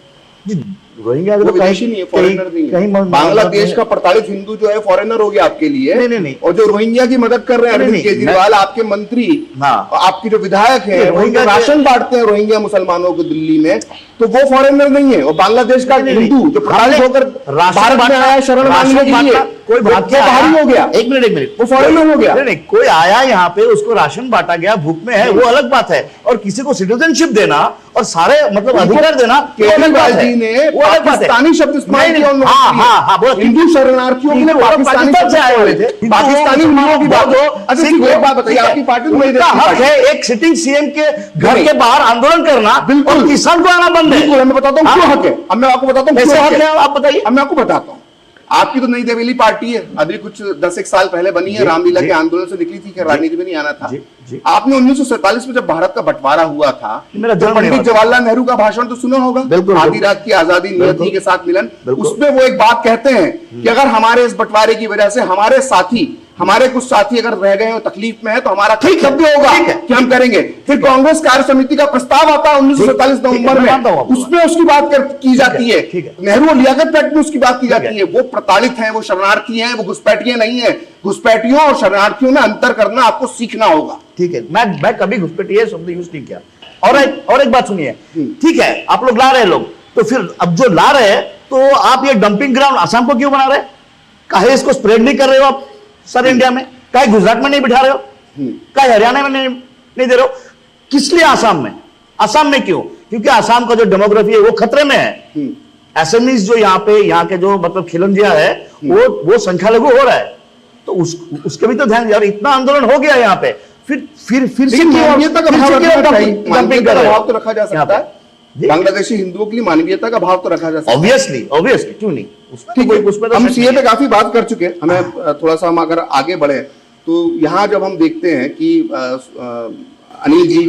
रोहिंग्या तो विदेशी नहीं है, फॉरेनर नहीं है। बांग्लादेश का 45 हिंदू जो है फॉरेनर हो गया आपके लिए। नहीं। और जो रोहिंग्या की मदद कर रहे हैं अरविंद केजरीवाल, आपके मंत्री, आपकी जो विधायक है, रोहिंग्या राशन बांटते हैं रोहिंग्या मुसलमानों को दिल्ली में, तो वो फॉरेनर नहीं है। और बांग्लादेश का हिंदू जो प्रताड़ित होकर भारत में आया शरण मांगने के लिए, कोई बाहरी हो गया, एक मिनट, वो फॉरेनर हो गया। नहीं, कोई आया यहाँ पे, उसको राशन बांटा गया, भूख में है, वो अलग बात है। और किसी को सिटीजनशिप देना और सारे मतलब अधिकार देना, केजरीवाल जी ने पाकिस्तानी शब्द इस्तेमाल किया, हिंदू शरणार्थियों के लिए पाकिस्तानी शब्द आए हुए थे, पाकिस्तानी हिंदुओं की बात हो। अच्छा, एक बात बताइए, आपकी पार्टी हक है एक सिटिंग सीएम के घर के बाहर आंदोलन करना, बिल्कुल, किसान को आना बंद है। बिल्कुल, मैं बताता हूँ क्यों हक है। अब मैं आपको बताता हूँ कैसे हक है, आप बताइए। अब मैं आपको बताता हूँ, आपकी तो नई देवेली पार्टी है, अभी कुछ 10 साल पहले बनी है, रामलीला के आंदोलन से निकली थी कि राजनीति में नहीं आना था। आपने 1947 में जब भारत का बंटवारा हुआ था, तो पंडित जवाहरलाल नेहरू का भाषण तो सुना होगा, आधी रात की आजादी नियति के साथ मिलन। उसमें वो एक बात कहते हैं कि अगर हमारे इस बंटवारे की वजह से हमारे कुछ साथी अगर रह गए हो, तकलीफ में है, तो हमारा कर्तव्य होगा कि हम करेंगे। फिर कांग्रेस कार्य समिति का प्रस्ताव आता है 1947 नवंबर में, उसमें उसकी बात की जाती है, नेहरू और लियाकत एक्ट में उसकी बात की जाती है। वो प्रताड़ित हैं, वो शरणार्थी हैं, वो घुसपैठिए नहीं है। घुसपैठियों और शरणार्थियों में अंतर करना आपको सीखना होगा। ठीक है, मैं कभी घुसपैठिए शब्द यूज नहीं किया। और एक बात सुनिए, ठीक है, आप लोग ला रहे लोग, तो फिर अब जो ला रहे हैं, तो आप ये डंपिंग ग्राउंड असम को क्यों बना रहे? काहे इसको स्प्रेड नहीं कर रहे हो आप सर इंडिया में? काहे गुजरात में नहीं बिठा रहे हो? काहे हरियाणा में नहीं दे रहे हो? किस लिए आसाम में क्यों? क्योंकि आसाम का जो डेमोग्राफी है वो खतरे में है। एसएमईज जो यहाँ के जो मतलब खिलंजिया है, वो संख्या लघु हो रहा है, तो उसके भी तो ध्यान दिया। और इतना आंदोलन हो गया यहाँ पे, फिर मानवीयता का भाव तो रखा जा सकता है। बांग्लादेशी हिंदुओं के लिए मानवीयता का भाव तो रखा जा सकता है। ऑब्वियसली क्यों नहीं? हम सीए पे काफी बात कर चुके हैं, हमें थोड़ा सा हम अगर आगे बढ़े तो यहाँ जब हम देखते हैं कि अनिल जी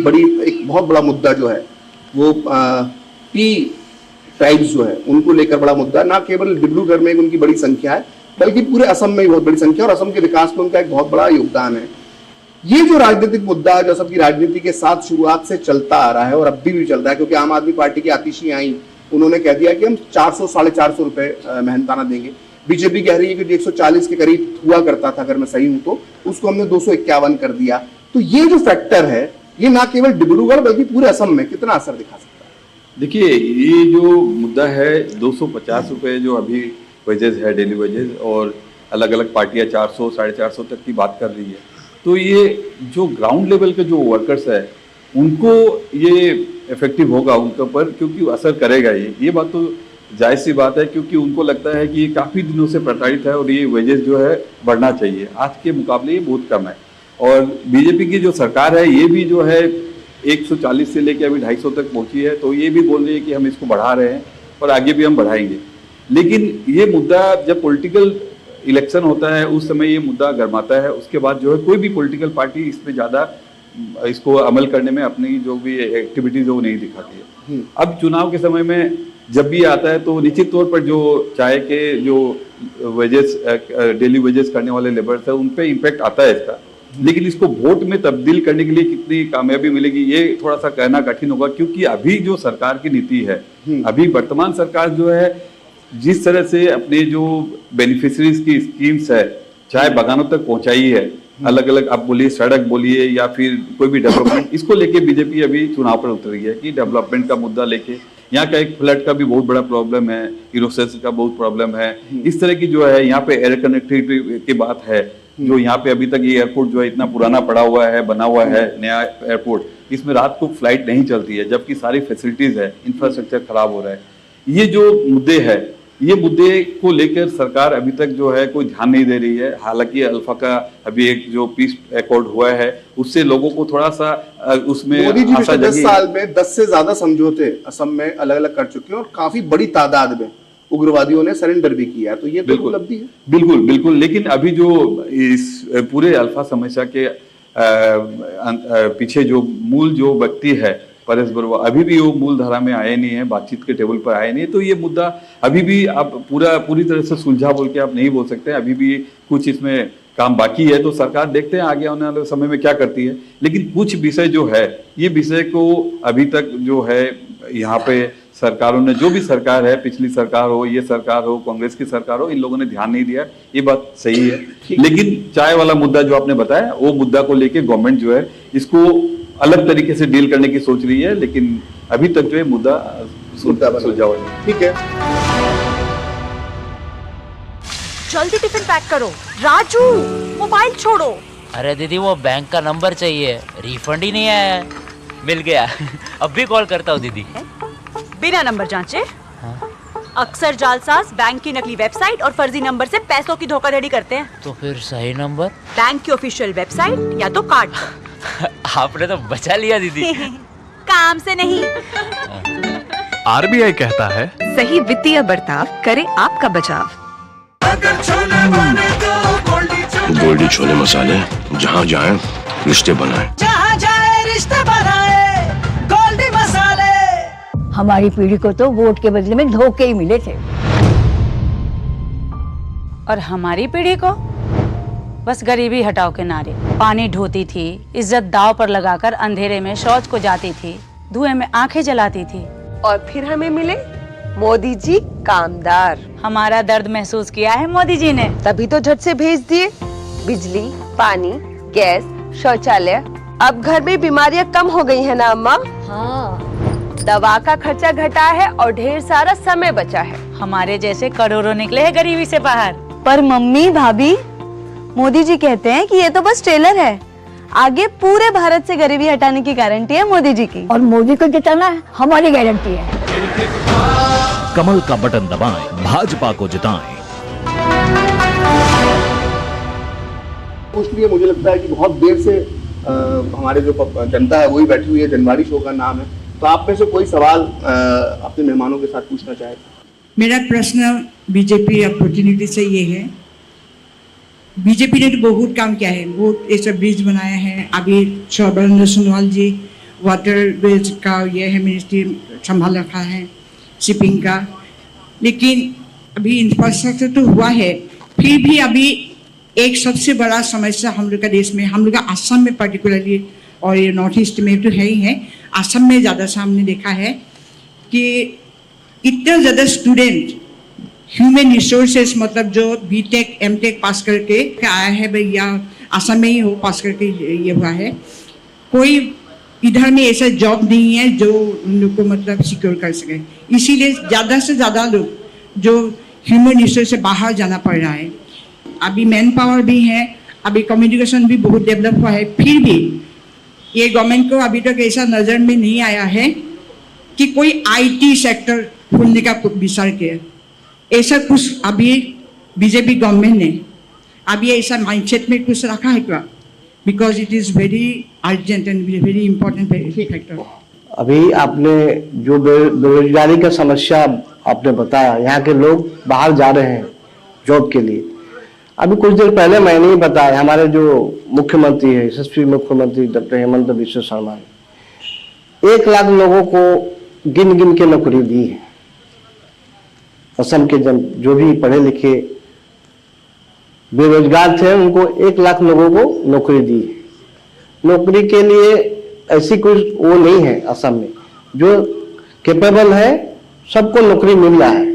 एक बहुत बड़ा मुद्दा जो है वो पी ट्राइब्स जो है उनको लेकर बड़ा मुद्दा है। ना केवल डिब्रूगढ़ में उनकी बड़ी संख्या है, बल्कि पूरे असम में बहुत बड़ी संख्या, और असम के विकास में उनका एक बहुत बड़ा योगदान है। ये जो राजनीतिक मुद्दा है, जो सबकी राजनीति के साथ शुरुआत से चलता आ रहा है और अब भी चल रहा है, क्योंकि आम आदमी पार्टी की आतिशी आई, उन्होंने कह दिया कि हम 400-450 रुपए मेहनताना देंगे। बीजेपी कह रही है कि जो 140 के करीब हुआ करता था, अगर मैं सही हूं तो, उसको हमने 251 कर दिया। तो ये जो फैक्टर है, ये ना केवल डिब्रूगढ़ बल्कि पूरे असम में कितना असर दिखा सकता है? देखिए, ये जो मुद्दा है 250 रुपए जो अभी वेजेस है, डेली वेजेस, और अलग अलग पार्टियां 400-450 तक की बात कर रही है, तो ये जो ग्राउंड लेवल के जो वर्कर्स है उनको ये इफेक्टिव होगा उनके ऊपर, क्योंकि असर करेगा। ये बात तो जायज़ सी बात है, क्योंकि उनको लगता है कि ये काफ़ी दिनों से प्रताड़ित है और ये वेजेस जो है बढ़ना चाहिए। आज के मुकाबले ये बहुत कम है। और बीजेपी की जो सरकार है, ये भी जो है 140 से लेकर अभी 250 तक पहुंची है, तो ये भी बोल रही है कि हम इसको बढ़ा रहे हैं और आगे भी हम बढ़ाएंगे। लेकिन ये मुद्दा जब पॉलिटिकल इलेक्शन होता है, उस समय ये मुद्दा गर्माता है। उसके बाद जो है कोई भी पॉलिटिकल पार्टी इसमें ज़्यादा इसको अमल करने में अपनी जो भी एक्टिविटीज है वो नहीं दिखाती है। अब चुनाव के समय में जब भी आता है तो निश्चित तौर पर जो चाय के जो वेजेस, डेली वेजेस करने वाले लेबर्स है, उन पे इम्पैक्ट आता है इसका। लेकिन इसको वोट में तब्दील करने के लिए कितनी कामयाबी मिलेगी, ये थोड़ा सा कहना कठिन होगा, क्योंकि अभी जो सरकार की नीति है, अभी वर्तमान सरकार जो है जिस तरह से अपने जो बेनिफिशरीज की स्कीम्स है चाय बागानों तक पहुंचाई है, अलग अलग आप बोलिए सड़क बोलिए या फिर कोई भी डेवलपमेंट, इसको लेके बीजेपी अभी चुनाव पर उतरी है कि डेवलपमेंट का मुद्दा लेके। यहाँ का एक फ्लड का भी बहुत बड़ा प्रॉब्लम है, इरोसिस का बहुत प्रॉब्लम है। इस तरह की जो है यहाँ पे एयर कनेक्टिविटी की बात है, जो यहाँ पे अभी तक ये एयरपोर्ट जो है इतना पुराना पड़ा हुआ है, बना हुआ है नया एयरपोर्ट, इसमें रात को फ्लाइट नहीं चलती है, जबकि सारी फैसिलिटीज है, इंफ्रास्ट्रक्चर खराब हो रहा है। ये जो मुद्दे है, ये मुद्दे को लेकर सरकार अभी तक जो है कोई ध्यान नहीं दे रही है। हालांकि अल्फा का अभी एक जो पीस अकॉर्ड हुआ है, उससे लोगों को थोड़ा सा उसमें मोदी जी पिछले 10 साल में 10 से ज्यादा समझौते असम में अलग अलग कर चुके हैं और काफी बड़ी तादाद में उग्रवादियों ने सरेंडर भी किया है, तो ये तो उपलब्धि है। बिल्कुल। लेकिन अभी जो इस पूरे अल्फा समस्या के पीछे जो मूल जो व्यक्ति है परेश बरुआ, अभी भी वो मूल धारा में आए नहीं है, बातचीत के टेबल पर आए नहीं है। तो ये मुद्दा अभी भी आप पूरी तरह से सुलझा बोल के आप नहीं बोल सकते, अभी भी कुछ इसमें काम बाकी है। तो सरकार देखते हैं आगे आने वाले समय में क्या करती है। लेकिन कुछ विषय जो है, ये विषय को अभी तक जो है यहाँ पे सरकारों ने, जो भी सरकार है, पिछली सरकार हो, ये सरकार हो, कांग्रेस की सरकार हो, इन लोगों ने ध्यान नहीं दिया। ये बात सही है। लेकिन चाय वाला मुद्दा जो आपने बताया, वो मुद्दा को लेके गवर्नमेंट जो है इसको अलग तरीके से डील करने की सोच रही है, लेकिन अभी तक जो है मुद्दा सुलझा हुआ है। ठीक है, जल्दी टिफिन पैक करो। राजू, मोबाइल छोड़ो। अरे दीदी, वो बैंक का नंबर चाहिए, रिफंड ही नहीं आया है। मिल गया। अब भी कॉल करता हूँ दीदी। बिना नंबर जांचे? अक्सर जालसाज बैंक की नकली वेबसाइट और फर्जी नंबर से पैसों की धोखाधड़ी करते हैं। तो फिर सही नंबर? बैंक की ऑफिशियल वेबसाइट या तो कार्ड। आपने तो बचा लिया दीदी। काम से नहीं। आरबीआई कहता है, सही वित्तीय बर्ताव करे आपका बचाव। अगर छोले बने तो गोल्डी छोले मसाले, जहाँ जाए रिश्ते बनाए। जहाँ जाए रिश्ते बनाए गोल्डी मसाले। हमारी पीढ़ी को तो वोट के बदले में धोखे ही मिले थे। और हमारी पीढ़ी को बस गरीबी हटाओ के नारे। पानी ढोती थी, इज्जत दाव पर लगाकर अंधेरे में शौच को जाती थी, धुएं में आंखें जलाती थी। और फिर हमें मिले मोदी जी कामदार। हमारा दर्द महसूस किया है मोदी जी ने, तभी तो झट से भेज दिए बिजली, पानी, गैस, शौचालय। अब घर में बीमारियां कम हो गई है ना अम्मा? हाँ। दवा का खर्चा घटा है और ढेर सारा समय बचा है। हमारे जैसे करोड़ों निकले हैं गरीबी से बाहर। पर मम्मी भाभी, मोदी जी कहते हैं कि ये तो बस ट्रेलर है, आगे पूरे भारत से गरीबी हटाने की गारंटी है मोदी जी की। और मोदी को जिताना हमारी गारंटी है। कमल का बटन दबाएं, भाजपा को जिताएं। इसलिए मुझे लगता है कि बहुत देर से हमारे जो जनता है वही बैठी हुई है। जनवाड़ी शो का नाम है, तो आप में से कोई सवाल अपने मेहमानों के साथ पूछना चाहे? मेरा प्रश्न बीजेपी प्रतिनिधि से ये है, बीजेपी ने तो बहुत काम किया है, बहुत ऐसा ब्रिज बनाया है। अभी सर्बानंद सोनोवाल जी वाटर ब्रिज का ये है मिनिस्ट्री संभाल रखा है, शिपिंग का। लेकिन अभी इंफ्रास्ट्रक्चर तो हुआ है, फिर भी अभी एक सबसे बड़ा समस्या हम लोग का देश में, हम लोग का असम में पर्टिकुलरली, और ये नॉर्थ ईस्ट में तो है ही है, असम में ज़्यादा सामने देखा है कि इतना ज़्यादा स्टूडेंट ह्यूमन रिसोर्सेस, मतलब जो बीटेक एमटेक पास करके आया है भैया, असम में ही हो पास करके ये हुआ है, कोई इधर में ऐसा जॉब नहीं है जो उन लोग को मतलब सिक्योर कर सके। इसीलिए ज़्यादा से ज़्यादा लोग जो ह्यूमन रिसोर्स से बाहर जाना पड़ रहा है। अभी मैन पावर भी है, अभी कम्युनिकेशन भी बहुत डेवलप हुआ है, फिर भी ये गवर्नमेंट को अभी तक ऐसा नज़र में नहीं आया है कि कोई आईटी सेक्टर खोलने का विचार किया। ऐसा कुछ अभी बीजेपी गवर्नमेंट ने अभी ऐसा माइंडसेट में कुछ रखा है क्या? Because it is very urgent and very important factor. अभी आपने जो बेरोजगारी का समस्या आपने बताया, यहाँ के लोग बाहर जा रहे हैं जॉब के लिए। अभी कुछ देर पहले मैंने ही बताया, हमारे जो मुख्यमंत्री है, यशस्वी मुख्यमंत्री डॉक्टर हेमंत बिश्व शर्मा ने 1 लाख लोगों को गिन गिन के नौकरी दी है। असम के जो भी पढ़े लिखे बेरोजगार थे उनको 1 लाख लोगों को नौकरी दी है। नौकरी के लिए ऐसी कुछ वो नहीं है असम में, जो कैपेबल है सबको नौकरी मिल रहा है।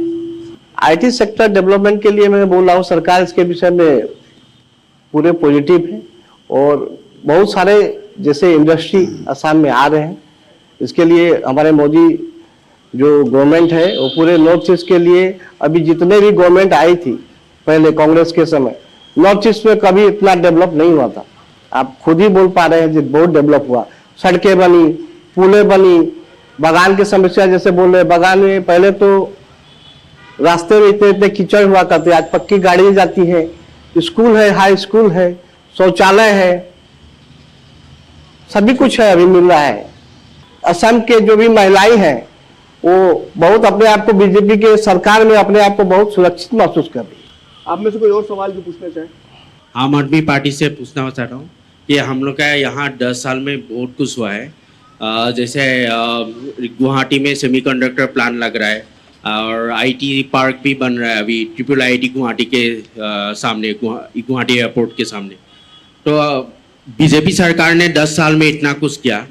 आईटी सेक्टर डेवलपमेंट के लिए मैं बोल रहा हूँ, सरकार इसके विषय में पूरे पॉजिटिव है और बहुत सारे जैसे इंडस्ट्री असम में आ रहे हैं। इसके लिए हमारे मोदी जो गवर्नमेंट है वो पूरे नॉर्थ ईस्ट के लिए, अभी जितने भी गवर्नमेंट आई थी पहले कांग्रेस के समय, नॉर्थ ईस्ट में कभी इतना डेवलप नहीं हुआ था। आप खुद ही बोल पा रहे हैं, बहुत डेवलप हुआ, सड़कें बनी, पुलें बनी, बागान की समस्या जैसे बोल रहे, बागान में पहले तो रास्ते में इतने कीचड़ हुआ करते, आज पक्की गाड़ी जाती है, स्कूल है, हाई स्कूल है, शौचालय है, सभी कुछ है, अभी मिल रहा है। असम के जो भी महिलाएं हैं वो बहुत अपने आप को बीजेपी के सरकार में अपने आप को बहुत सुरक्षित महसूस कर रही है। आप में से कोई और सवाल जो पूछना चाहें? आम आदमी पार्टी से पूछना चाहता हूँ कि हम लोग का यहाँ 10 साल में बहुत कुछ हुआ है। जैसे गुवाहाटी में सेमीकंडक्टर प्लांट लग रहा है और आईटी पार्क भी बन रहा है अभी ट्रिपल आईटी गुवाहाटी के सामने, गुवाहाटी एयरपोर्ट के सामने। तो बीजेपी सरकार ने 10 साल में इतना कुछ किया।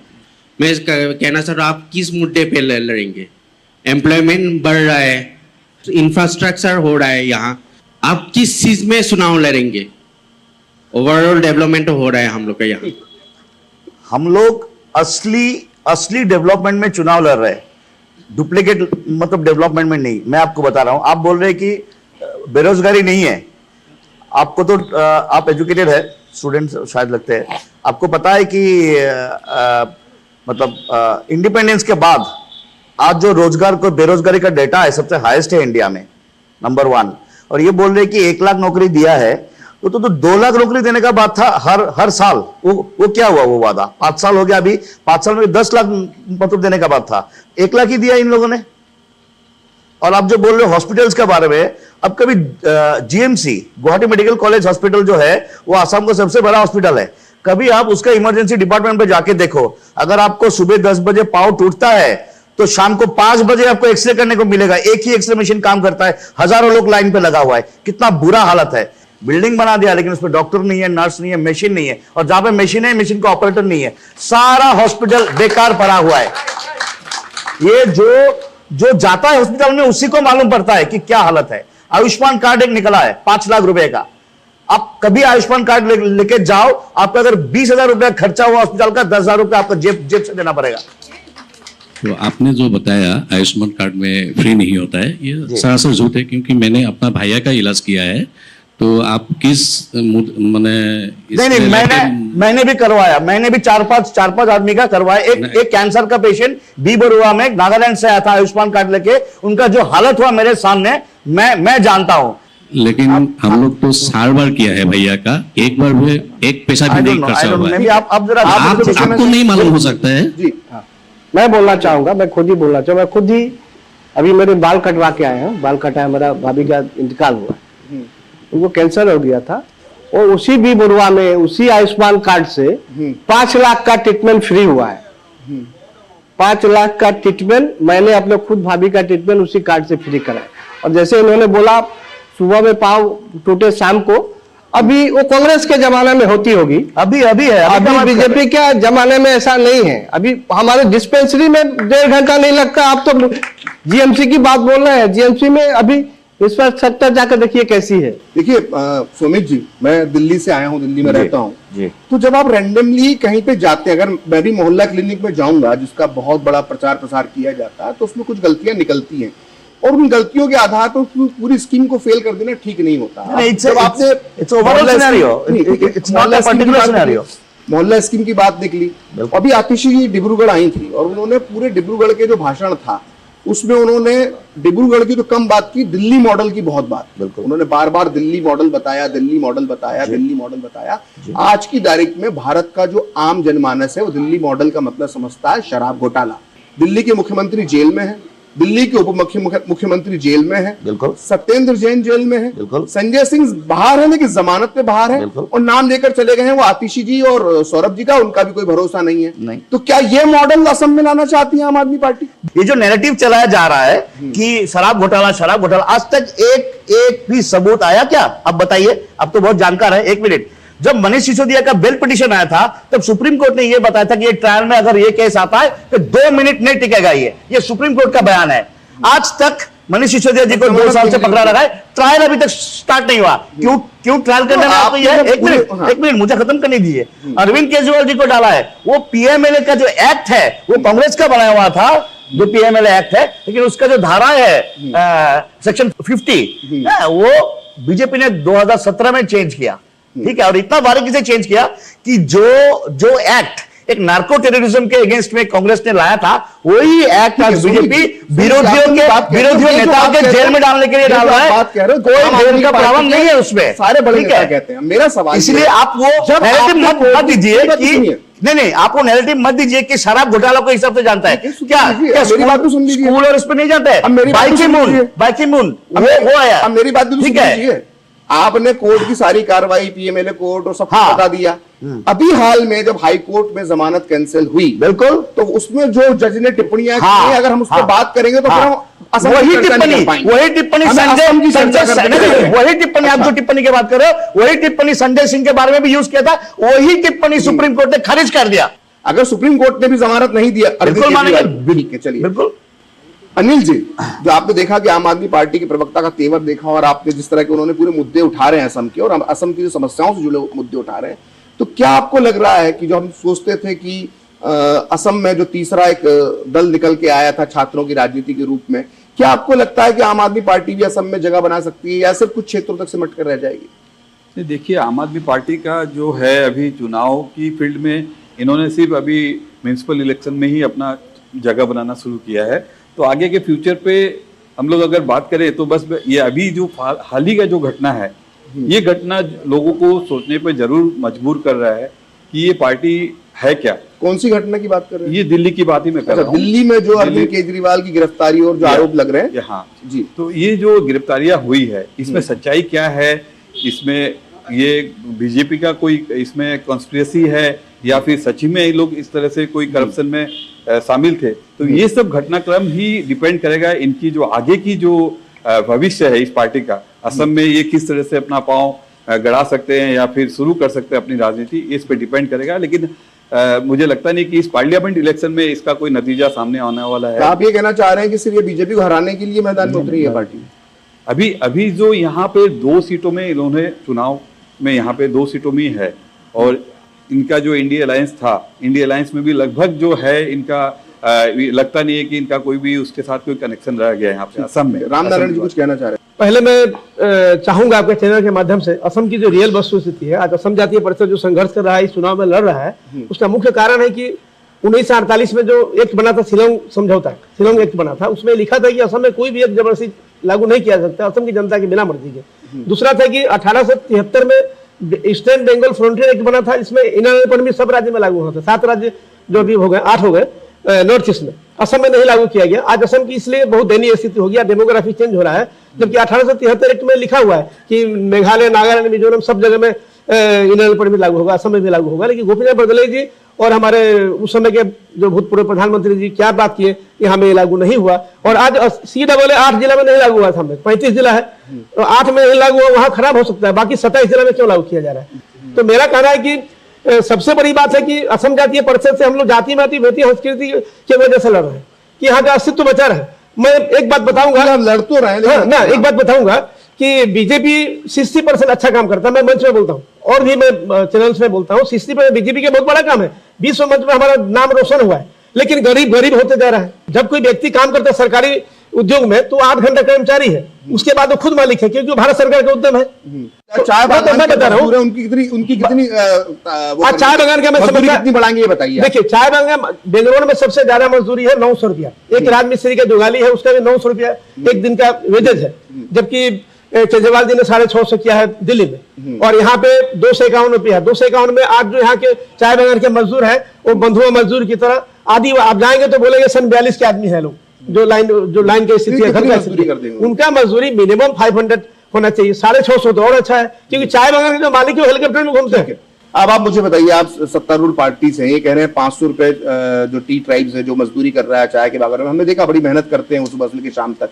मैं कहना चाह रहा हूँ, आप किस मुद्दे पे लड़ेंगे? एम्प्लॉयमेंट बढ़ रहा है, इंफ्रास्ट्रक्चर हो रहा है यहाँ, आप किस चीज में चुनाव लड़ेंगे? ओवरऑल डेवलपमेंट हो रहा है हम लोग का यहाँ। हम लोग असली डेवलपमेंट में चुनाव लड़ रहे हैं, डुप्लीकेट मतलब डेवलपमेंट में नहीं। मैं आपको बता रहा हूं, आप बोल रहे हैं कि बेरोजगारी नहीं है, आपको तो आप एजुकेटेड है, स्टूडेंट शायद लगते हैं, आपको पता है कि मतलब इंडिपेंडेंस के बाद आज जो रोजगार को बेरोजगारी का डेटा है सबसे हाईएस्ट है इंडिया में, नंबर 1। और ये बोल रहे हैं कि 1 लाख नौकरी दिया है, तो 2 लाख नौकरी देने का बात था हर साल। वो क्या हुआ वो वादा? 5 साल हो गया, अभी 5 साल में 10 लाख मतलब देने का बात था, 1 लाख ही दिया इन लोगों ने। और आप जो बोल रहे हो हॉस्पिटल्स के बारे में, अब कभी GMC Guwahati medical college hospital जो है वो आसाम का सबसे बड़ा हॉस्पिटल है, कभी आप उसका इमरजेंसी डिपार्टमेंट पे जाके देखो, अगर आपको सुबह 10 बजे पाँव टूटता है तो शाम को 5 बजे आपको एक्सरे करने को मिलेगा। एक ही एक्सरे मशीन काम करता है, हजारों लोग लाइन पे लगा हुआ है। कितना बुरा हालत है। बिल्डिंग बना दिया लेकिन उसमें डॉक्टर नहीं है, नर्स नहीं है, मशीन नहीं है, और जहां पे मशीन है मशीन का ऑपरेटर नहीं है, सारा हॉस्पिटल बेकार पड़ा हुआ है। ये जो जाता है हॉस्पिटल में उसी को मालूम पड़ता है कि क्या हालत है। आयुष्मान कार्ड एक निकला है 5 लाख रुपए का, आप कभी आयुष्मान कार्ड लेके जाओ, आपका अगर 20,000 रुपया खर्चा हुआ हॉस्पिटल का, 10,000 रुपया आपका जेब से देना पड़ेगा। तो आपने जो बताया आयुष्मान कार्ड में फ्री नहीं होता है, ये सरासर झूठ है, क्योंकि मैंने अपना भैया का इलाज किया है। तो आप किस नहीं, मैंने भी करवाया, मैंने भी 4-5 आदमी का करवाया। एक कैंसर का पेशेंट बी बरुआ में नागालैंड से आया था आयुष्मान कार्ड लेके, उनका जो हालत हुआ मेरे सामने, मैं जानता हूं। लेकिन हम लोग तो 4 बार किया है भैया का, एक बार भी एक पैसा भी नहीं खर्चा हुआ है। आपको नहीं मालूम हो सकता है जी। मैं बोलना चाहूंगा, मैं खुद ही बोलना चाहूंगा। मैं खुद ही अभी मेरे बाल कटवा के आया हूँ, बाल कटाया, मेरा भाभी का इंतकाल हुआ, उनको कैंसर हो गया था, और उसी बी बरुआ में उसी आयुष्मान कार्ड से 5 लाख का ट्रीटमेंट फ्री हुआ है। 5 लाख का ट्रीटमेंट मैंने अपने खुद भाभी का ट्रीटमेंट उसी कार्ड से फ्री कराया। और जैसे उन्होंने बोला सुबह में पाँव टूटे शाम को, अभी वो कांग्रेस के जमाने में होती होगी, अभी है, अभी बीजेपी के जमाने में ऐसा नहीं है। अभी हमारे डिस्पेंसरी में 1.5 घंटा नहीं लगता। आप तो जीएमसी की बात बोल रहे हैं, जीएमसी में अभी इस पर सेक्टर जाकर देखिए कैसी है। देखिए सुमित जी, मैं दिल्ली से आया हूँ, दिल्ली में रहता हूँ, तो जब आप रैंडमली कहीं पे जाते हैं, अगर मैं भी मोहल्ला क्लिनिक में जाऊंगा जिसका बहुत बड़ा प्रचार प्रसार किया जाता है, तो उसमें कुछ गलतियां निकलती हैं, और उन गलतियों के आधार पर पूरी स्कीम को फेल कर देना ठीक नहीं होता। मोहल्ला स्कीम की बात देख ली, अभी आतिशी जी डिब्रूगढ़ आई थी और उन्होंने पूरे डिब्रूगढ़ के जो भाषण था उसमें उन्होंने डिब्रूगढ़ की तो कम बात की, दिल्ली मॉडल की बहुत बात। बिल्कुल, उन्होंने बार बार दिल्ली मॉडल बताया, दिल्ली मॉडल बताया, दिल्ली मॉडल बताया। आज की तारीख में भारत का जो आम जनमानस है वो दिल्ली मॉडल का मतलब समझता है शराब घोटाला। दिल्ली के मुख्यमंत्री जेल में है, दिल्ली के उप मुख्यमंत्री जेल में है, बिल्कुल, सत्येंद्र जैन जेल में है, बिल्कुल, संजय सिंह बाहर है लेकिन जमानत पे बाहर है, और नाम लेकर चले गए हैं वो आतिशी जी और सौरभ जी का, उनका भी कोई भरोसा नहीं है। नहीं। तो क्या ये मॉडल असम में लाना चाहती है आम आदमी पार्टी? ये जो नैरेटिव चलाया जा रहा है कि शराब घोटाला, आज तक एक भी सबूत आया क्या? अब बताइए, अब तो बहुत जानकार है। 1 मिनट, जब मनीष सिसोदिया का बेल पिटीशन आया था तब सुप्रीम कोर्ट ने यह बताया था कि ये ट्रायल में अगर ये केस आता है तो 2 मिनट नहीं टिकेगा। ये सुप्रीम कोर्ट का बयान है। आज तक मनीष सिसोदिया जी को 2 साल से पकड़ा रखा है, ट्रायल अभी तक स्टार्ट नहीं हुआ। क्यों ट्रायल करने में आपको ये? एक मिनट मुझे खत्म करने दीजिए। अरविंद केजरीवाल जी को डाला है, वो पीएमएलए का जो एक्ट है वो कांग्रेस का बनाया हुआ था, जो पीएमएलए एक्ट है, लेकिन उसका जो धारा है सेक्शन 50 वो बीजेपी ने 2017 में चेंज किया। ठीक है, और इतना बारीकी से चेंज किया कि जो एक्ट एक नार्को टेररिज्म के अगेंस्ट में कांग्रेस ने लाया था, वही एक्ट आज बीजेपी विरोधियों नेताओं के जेल में डालने के लिए डाल रहा है। कोई जेल का प्रावधान नहीं है उसमें, सारे बड़े नेता कहते हैं। मेरा सवाल इसलिए आप वो नैरेटिव मत दीजिए कि नहीं, आप वो नैरेटिव मत दीजिए कि शराब घोटाला को हिसाब से जानता है। क्या स्कूल और इस पर नहीं जानता है? बाइकी मून वो आया। अब मेरी बात भी ठीक है, आपने कोर्ट की सारी कार्रवाई, पीएमएलए कोर्ट और सब बता दिया। अभी हाल में जब हाई कोर्ट में जमानत कैंसिल हुई, बिल्कुल, तो उसमें जो जज ने टिप्पणियां की, अगर हम उस पर बात करेंगे तो वही टिप्पणी आप जो टिप्पणी की बात कर रहे हो, वही टिप्पणी संजय सिंह के बारे में भी यूज किया था, वही टिप्पणी सुप्रीम कोर्ट ने खारिज कर दिया। अगर सुप्रीम कोर्ट ने भी जमानत नहीं दिया, बिल्कुल मानेंगे। चलिए, बिल्कुल। अनिल जी, जो आपने देखा कि आम आदमी पार्टी के प्रवक्ता का तेवर देखा, और आपने जिस तरह के उन्होंने पूरे मुद्दे उठा रहे हैं असम के, और असम की जो समस्याओं से जुड़े मुद्दे उठा रहे हैं, तो क्या आपको लग रहा है कि जो हम सोचते थे कि असम में जो तीसरा एक दल निकल के आया था छात्रों की राजनीति के रूप में, क्या आपको लगता है कि आम आदमी पार्टी भी असम में जगह बना सकती है, या सिर्फ कुछ क्षेत्रों तक सिमट कर रह जाएगी? देखिए, आम आदमी पार्टी का जो है अभी चुनाव की फील्ड में इन्होंने सिर्फ अभी म्युनिसिपल इलेक्शन में ही अपना जगह बनाना शुरू किया है। तो आगे के फ्यूचर पे हम लोग अगर बात करें तो बस ये अभी जो हाल ही का जो घटना है, ये घटना लोगों को सोचने पे जरूर मजबूर कर रहा है कि ये पार्टी है क्या। कौन सी घटना की बात कर रहे हैं? ये दिल्ली की बात ही मैं कर रहा हूँ। दिल्ली में जो अरविंद केजरीवाल की गिरफ्तारी और जो आरोप लग रहे हैं, हाँ जी, तो ये जो गिरफ्तारियां हुई है इसमें सच्चाई क्या है, इसमें ये बीजेपी का कोई इसमें कॉन्स्पिरेसी है या फिर सच में ये लोग इस तरह से कोई करप्शन में शामिल थे, तो ये सब घटनाक्रम ही डिपेंड करेगा इनकी जो आगे की जो भविष्य है इस पार्टी का, असम में ये किस तरह से अपना पांव गड़ा सकते हैं या फिर शुरू कर सकते हैं अपनी राजनीति, इस पे डिपेंड करेगा। लेकिन मुझे लगता नहीं कि इस पार्लियामेंट इलेक्शन में इसका कोई नतीजा सामने आने वाला है। तो आप ये कहना चाह रहे हैं कि सिर्फ ये बीजेपी को हराने के लिए मैदान में उतरी है पार्टी? अभी जो यहाँ पे 2 सीटों में इन्होंने चुनाव में यहाँ पे 2 सीटों में है, और इनका जो इंडिया अलायंस था, इंडिया अलायंस में भी लगभग जो है इनका लगता नहीं है कि इनका कोई भी उसके साथ कोई कनेक्शन रह गया है यहाँ पे असम में। रामनारायण जी कुछ कहना चाह रहे हैं? पहले मैं चाहूंगा आपके चैनल के माध्यम से असम की जो रियल वस्तुस्थिति है, आज असम जातीय परिषद जो संघर्ष कर रहा है, इस चुनाव में लड़ रहा है, उसका मुख्य कारण है कि 1948 में जो एक्ट बना था, शिलोंग समझौता, शिलोंग एक्ट बना था, उसमें लिखा था कि असम में कोई भी एक जबरदस्ती लागू नहीं किया सकता, असम की जनता की बिना मर्जी के। दूसरा था कि 1873 में ईस्टर्न बंगाल फ्रंटियर एक्ट बना था, इसमें इनर परमिट सब राज्य में लागू होता था। 7 राज्य जो अभी हो गए, 8 हो गए नॉर्थ ईस्ट में, असम में नहीं लागू किया गया। आज असम की इसलिए बहुत दयनीय स्थिति हो गया, डेमोग्राफी चेंज हो रहा है, जबकि 1873 एक्ट में लिखा हुआ है कि मेघालय, नागालैंड, मिजोरम सब जगह में इनर परमिट लागू होगा, असम में भी लागू होगा। लेकिन गोपीनाथ बरदलै जी और हमारे उस समय के जो भूतपूर्व प्रधानमंत्री जी क्या बात किए, यहाँ में लागू नहीं हुआ। और आज CAA 8 जिला में नहीं लागू हुआ था, 35 जिला है, तो 8 में नहीं लागू हुआ, वहां खराब हो सकता है, बाकी 27 जिला में क्यों लागू किया जा रहा है? तो मेरा कहना है कि सबसे बड़ी बात है कि असम जातीय परिषद से हम लोग जाति माती बेटी संस्कृति की वजह से लड़ रहे हैं कि यहाँ का अस्तित्व बचा रहे। मैं एक बात बताऊंगा, लड़ तो रहे हैं, ना एक बात बताऊंगा कि बीजेपी 60% अच्छा काम करता है। मैं मंच में बोलता हूँ और भी मैं चैनल्स में बोलता हूँ, 60% बीजेपी का बहुत बड़ा काम है, विश्व मंच में हमारा नाम रोशन हुआ है। लेकिन गरीब गरीब होते जा रहा है। जब कोई व्यक्ति काम करता है सरकारी उद्योग में, तो 8 घंटा कर्मचारी है, उसके बाद वो खुद मालिक है, क्योंकि भारत सरकार का उद्यम है। चाय बागान मैं बता रहा हूँ उनकी कितनी चाय बागान का मैं समझता, कितनी बढ़ाएंगे ये बताइए। देखिए, चाय बागान बेंगलोर में सबसे ज्यादा मजदूरी है 900 रुपया, एक राजमिस्त्री का जुगाली है उसका भी 900 रुपया एक दिन का वेजेज है, जबकि केजरीवाल जी ने 650 किया है दिल्ली में, और यहाँ पे 251 रुपया। 251 में आज जो यहाँ के चाय बागान के मजदूर है वो बंधुआ मजदूर की तरह आदि, आप जाएंगे तो बोलेंगे सन 42 के आदमी है लोग, जो लाइन की स्थिति है, घर का स्थिति, उनका मजदूरी मिनिमम 500 होना चाहिए। 650 तो और अच्छा है, क्योंकि चाय बागान के जो मालिक है हेलीकॉप्टर में घूमते हैं। अब आप मुझे बताइए, आप सत्तारूढ़ पार्टी से ये कह रहे हैं 500 रुपए जो टी ट्राइब्स है जो मजदूरी कर रहा है चाय के बागान में, हमने देखा बड़ी मेहनत करते हैं सुबह से लेकर शाम तक।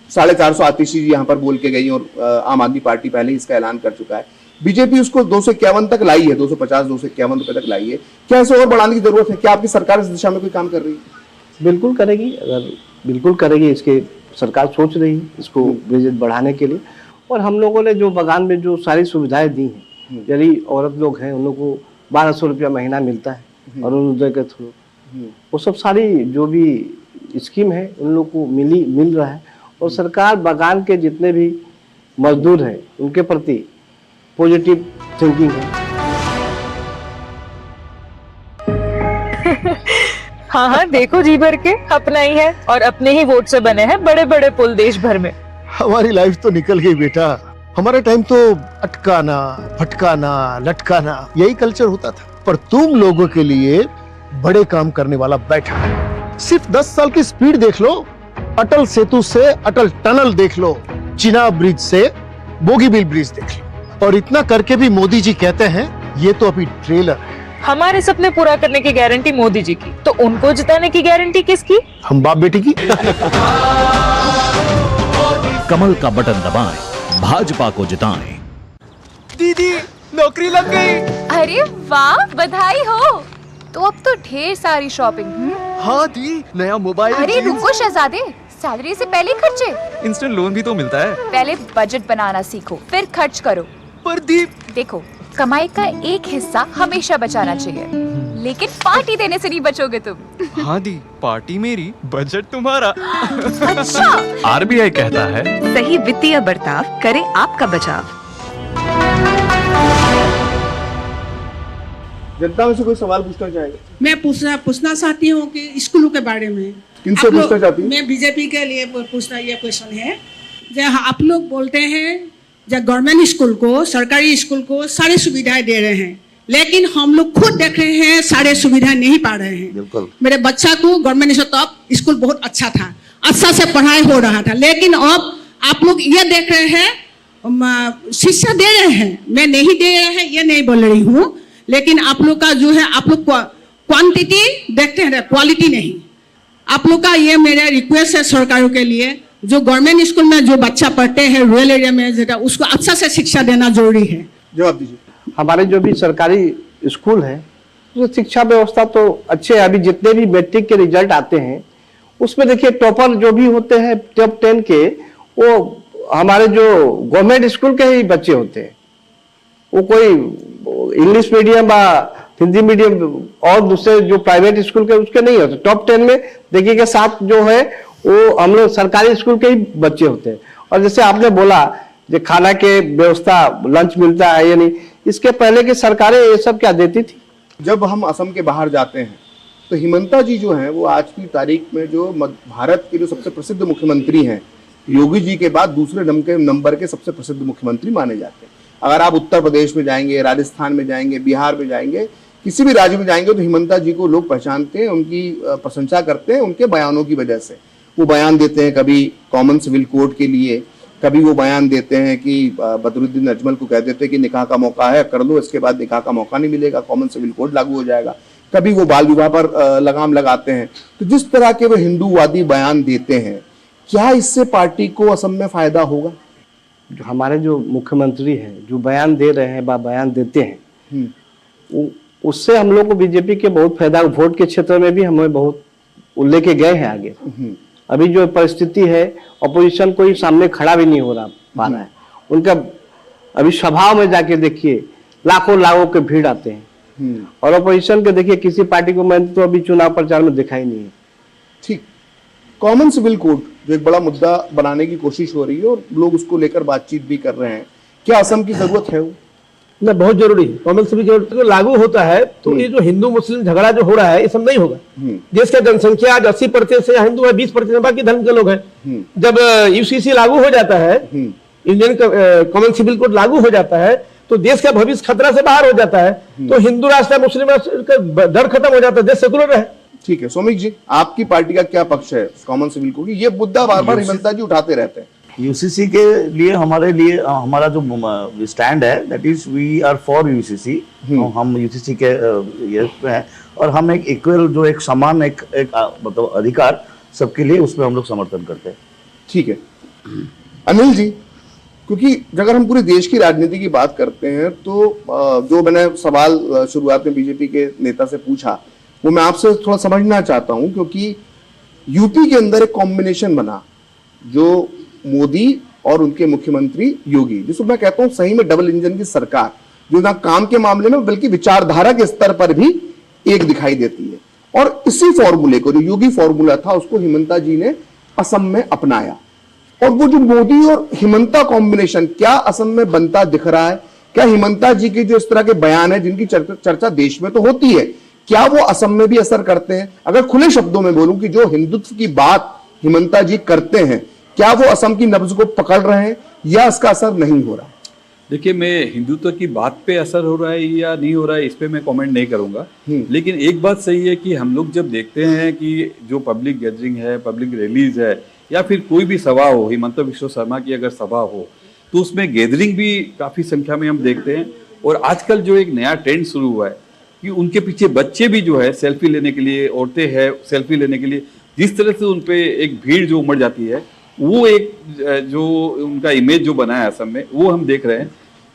450 आतिशी जी यहाँ पर बोल के गई, और आम आदमी पार्टी पहले ही इसका ऐलान कर चुका है। बीजेपी उसको 251 तक लाई है, 250 251 रुपए तक लाई है। क्या इसे और बढ़ाने की जरूरत है? क्या आपकी सरकार इस दिशा में कोई काम कर रही है? बिल्कुल करेगी, अगर बिल्कुल करेगी, इसके सरकार सोच रही है इसको वेजेज बढ़ाने के लिए। और हम लोगों ने जो बागान में जो सारी सुविधाएं दी हैं, यदि औरत लोग हैं उन लोगों को 1200 रुपया महीना मिलता है अरुणोदय के थ्रू, वो सब सारी जो भी स्कीम है उन लोग को मिल रहा है। और सरकार बागान के जितने भी मजदूर हैं उनके प्रति पॉजिटिव थिंकिंग है। हाँ हाँ, देखो जी भर के अपना ही है, और अपने ही वोट से बने हैं बड़े बड़े पुल देश भर में। हमारी लाइफ तो निकल गई बेटा, हमारे टाइम तो अटकाना, फटकाना, लटकाना यही कल्चर होता था। पर तुम लोगों के लिए बड़े काम करने वाला बैठा है। सिर्फ 10 साल की स्पीड देख लो, अटल सेतु से अटल टनल देख लो, चिनाब ब्रिज से बोगीबील ब्रिज देख लो, और इतना करके भी मोदी जी कहते हैं ये तो अभी ट्रेलर है। हमारे सपने पूरा करने की गारंटी मोदी जी की, तो उनको जिताने की गारंटी किसकी? हम बाप बेटी की। कमल का बटन दबाएं, भाजपा को जिताएं। दीदी नौकरी लग गई। अरे वाह, बधाई हो। तो अब तो ढेर सारी शॉपिंग। हाँ दी, नया मोबाइल। अरे रुको शहजादे, सैलरी से पहले खर्चे। इंस्टेंट लोन भी तो मिलता है। पहले बजट बनाना सीखो, फिर खर्च करो। पर दी, देखो, कमाई का एक हिस्सा हमेशा बचाना चाहिए, लेकिन पार्टी देने से नहीं बचोगे तुम। हाँ दी, पार्टी मेरी, बजट तुम्हारा। अच्छा। आरबीआई कहता है, सही वित्तीय बर्ताव करे आपका बचाव। जनता में से कोई सवाल पूछना चाहेगा? मैं पूछना चाहती हूँ कि स्कूलों के बारे में। किनसे पूछना चाहती हूँ? मैं बीजेपी के लिए पूछना, ये क्वेश्चन है, जब आप लोग बोलते हैं जब गवर्नमेंट स्कूल को, सरकारी स्कूल को सारी सुविधाएं दे रहे हैं, लेकिन हम लोग खुद देख रहे हैं सारे सुविधा नहीं पा रहे हैं। बिल्कुल। मेरे बच्चा को गवर्नमेंट स्कूल स्कूल बहुत अच्छा था, अच्छा से पढ़ाई हो रहा था, लेकिन अब आप लोग ये देख रहे हैं शिक्षा दे रहे हैं, मैं नहीं दे रहे हैं ये नहीं बोल रही हूँ, लेकिन आप लोग का जो है आप लोग क्वांटिटी देखते हैं, क्वालिटी नहीं। आप लोग का ये मेरा रिक्वेस्ट है सरकारों के लिए, जो गवर्नमेंट स्कूल में जो बच्चा पढ़ते हैं रूरल एरिया में, उसको अच्छा से शिक्षा देना जरूरी है। जवाब दीजिए। हमारे जो भी सरकारी स्कूल है उसमें शिक्षा व्यवस्था तो अच्छे है। अभी जितने भी मैट्रिक के रिजल्ट आते हैं उसमें देखिए टॉपर जो भी होते हैं टॉप 10 के, वो हमारे जो गवर्नमेंट स्कूल के ही बच्चे होते हैं। वो कोई इंग्लिश मीडियम या हिंदी मीडियम और दूसरे जो प्राइवेट स्कूल के उसके नहीं होते। टॉप 10 में देखिए के साथ जो है वो हम लोग सरकारी स्कूल के ही बच्चे होते हैं। और जैसे आपने बोला जो खाना के व्यवस्था, लंच मिलता है या नहीं, इसके पहले की सरकारें ये सब क्या देती थी? जब हम असम के बाहर जाते हैं तो हिमंता जी जो हैं वो आज की तारीख में जो भारत के जो सबसे प्रसिद्ध मुख्यमंत्री हैं, योगी जी के बाद दूसरे नंबर के सबसे प्रसिद्ध मुख्यमंत्री माने जाते हैं। अगर आप उत्तर प्रदेश में जाएंगे, राजस्थान में जाएंगे, बिहार में जाएंगे, किसी भी राज्य में जाएंगे तो हिमंता जी को लोग पहचानते हैं, उनकी प्रशंसा करते हैं उनके बयानों की वजह से। वो बयान देते हैं कभी कॉमन सिविल कोड के लिए, कभी वो बयान देते हैं कि बदरुद्दीन अजमल को कह देते हैं कि निकाह का मौका है कर लो, इसके बाद निकाह का मौका नहीं मिलेगा, कॉमन सिविल कोड लागू हो जाएगा। कभी वो बाल विवाह पर लगाम लगाते हैं। तो जिस तरह के वो हिंदूवादी बयान देते हैं, क्या इससे पार्टी को असम में फायदा होगा? जो हमारे जो मुख्यमंत्री हैं जो बयान दे रहे हैं बयान देते हैं, उससे हम लोग को बीजेपी के बहुत फायदा, वोट के क्षेत्र में भी हमें बहुत लेके गए हैं आगे। अभी जो परिस्थिति है अपोजिशन कोई सामने खड़ा भी नहीं हो पा रहा है। उनका अभी सभाओं में जाके देखिए लाखों के भीड़ आते हैं, और अपोजिशन के देखिए किसी पार्टी को मैंने तो अभी चुनाव प्रचार में देखा ही नहीं है। ठीक, कॉमन सिविल कोड जो एक बड़ा मुद्दा बनाने की कोशिश हो रही है और लोग उसको लेकर बातचीत भी कर रहे हैं, क्या असम की जरूरत है वो? ना, बहुत जरूरी है। कॉमन सिविल कोड तो लागू होता है तो ये जो हिंदू मुस्लिम झगड़ा जो हो रहा है ये सब नहीं होगा। देश का जनसंख्या आज 80% से हिंदू है, 20% बाकी धर्म के लोग हैं। जब यूसीसी लागू हो जाता है, इंडियन कॉमन सिविल कोड लागू हो जाता है, तो देश का भविष्य खतरा से बाहर हो जाता है। तो हिंदू राष्ट्र मुस्लिम राष्ट्र का डर खत्म हो जाता है, देश सेकुलर है। ठीक है, सौमिक जी आपकी पार्टी का क्या पक्ष है कॉमन सिविल कोड? ये मुद्दा बार बार हिमंता जी उठाते रहते हैं। यूसीसी के लिए हमारा जो स्टैंड है that is we are for UCC. हम यूसीसी के ये हैं और हम एक इक्वल जो एक समान एक मतलब अधिकार सबके लिए, उसमें हम लोग समर्थन करते हैं। ठीक है अनिल जी, क्योंकि अगर हम पूरे देश की राजनीति की बात करते हैं तो जो मैंने सवाल शुरुआत में बीजेपी के नेता से पूछा वो मैं आपसे थोड़ा समझना चाहता हूं, क्योंकि यूपी के अंदर एक कॉम्बिनेशन बना जो मोदी और उनके मुख्यमंत्री योगी, जिसको मैं कहता हूं सही में डबल इंजन की सरकार, जो ना काम के मामले में बल्कि विचारधारा के स्तर पर भी एक दिखाई देती है। और इसी फॉर्मूले को, जो योगी फॉर्मूला था, उसको हिमंता जी ने असम में अपनाया। और वो जो मोदी और हिमंता कॉम्बिनेशन क्या असम में बनता दिख रहा है? क्या हिमंता जी के जो इस तरह के बयान है जिनकी चर्चा देश में तो होती है, क्या वो असम में भी असर करते हैं? अगर खुले शब्दों में बोलूं कि जो हिंदुत्व की बात हिमंता जी करते हैं, क्या वो असम की नब्ज को पकड़ रहे हैं या इसका असर नहीं हो रहा? देखिए, मैं हिंदुत्व की बात पे असर हो रहा है या नहीं हो रहा है इस पे मैं कमेंट नहीं करूंगा, लेकिन एक बात सही है कि हम लोग जब देखते हैं कि जो पब्लिक गैदरिंग है, पब्लिक रैलीज है, या फिर कोई भी सभा हो, हिमंता बिस्वा शर्मा की अगर सभा हो तो उसमें गैदरिंग भी काफ़ी संख्या में हम देखते हैं। और आजकल जो एक नया ट्रेंड शुरू हुआ है कि उनके पीछे बच्चे भी जो है सेल्फी लेने के लिए, औरतें हैं सेल्फी लेने के लिए, जिस तरह से उन पर एक भीड़ जो उमड़ जाती है, वो एक जो उनका इमेज जो बना है असम में, वो हम देख रहे हैं।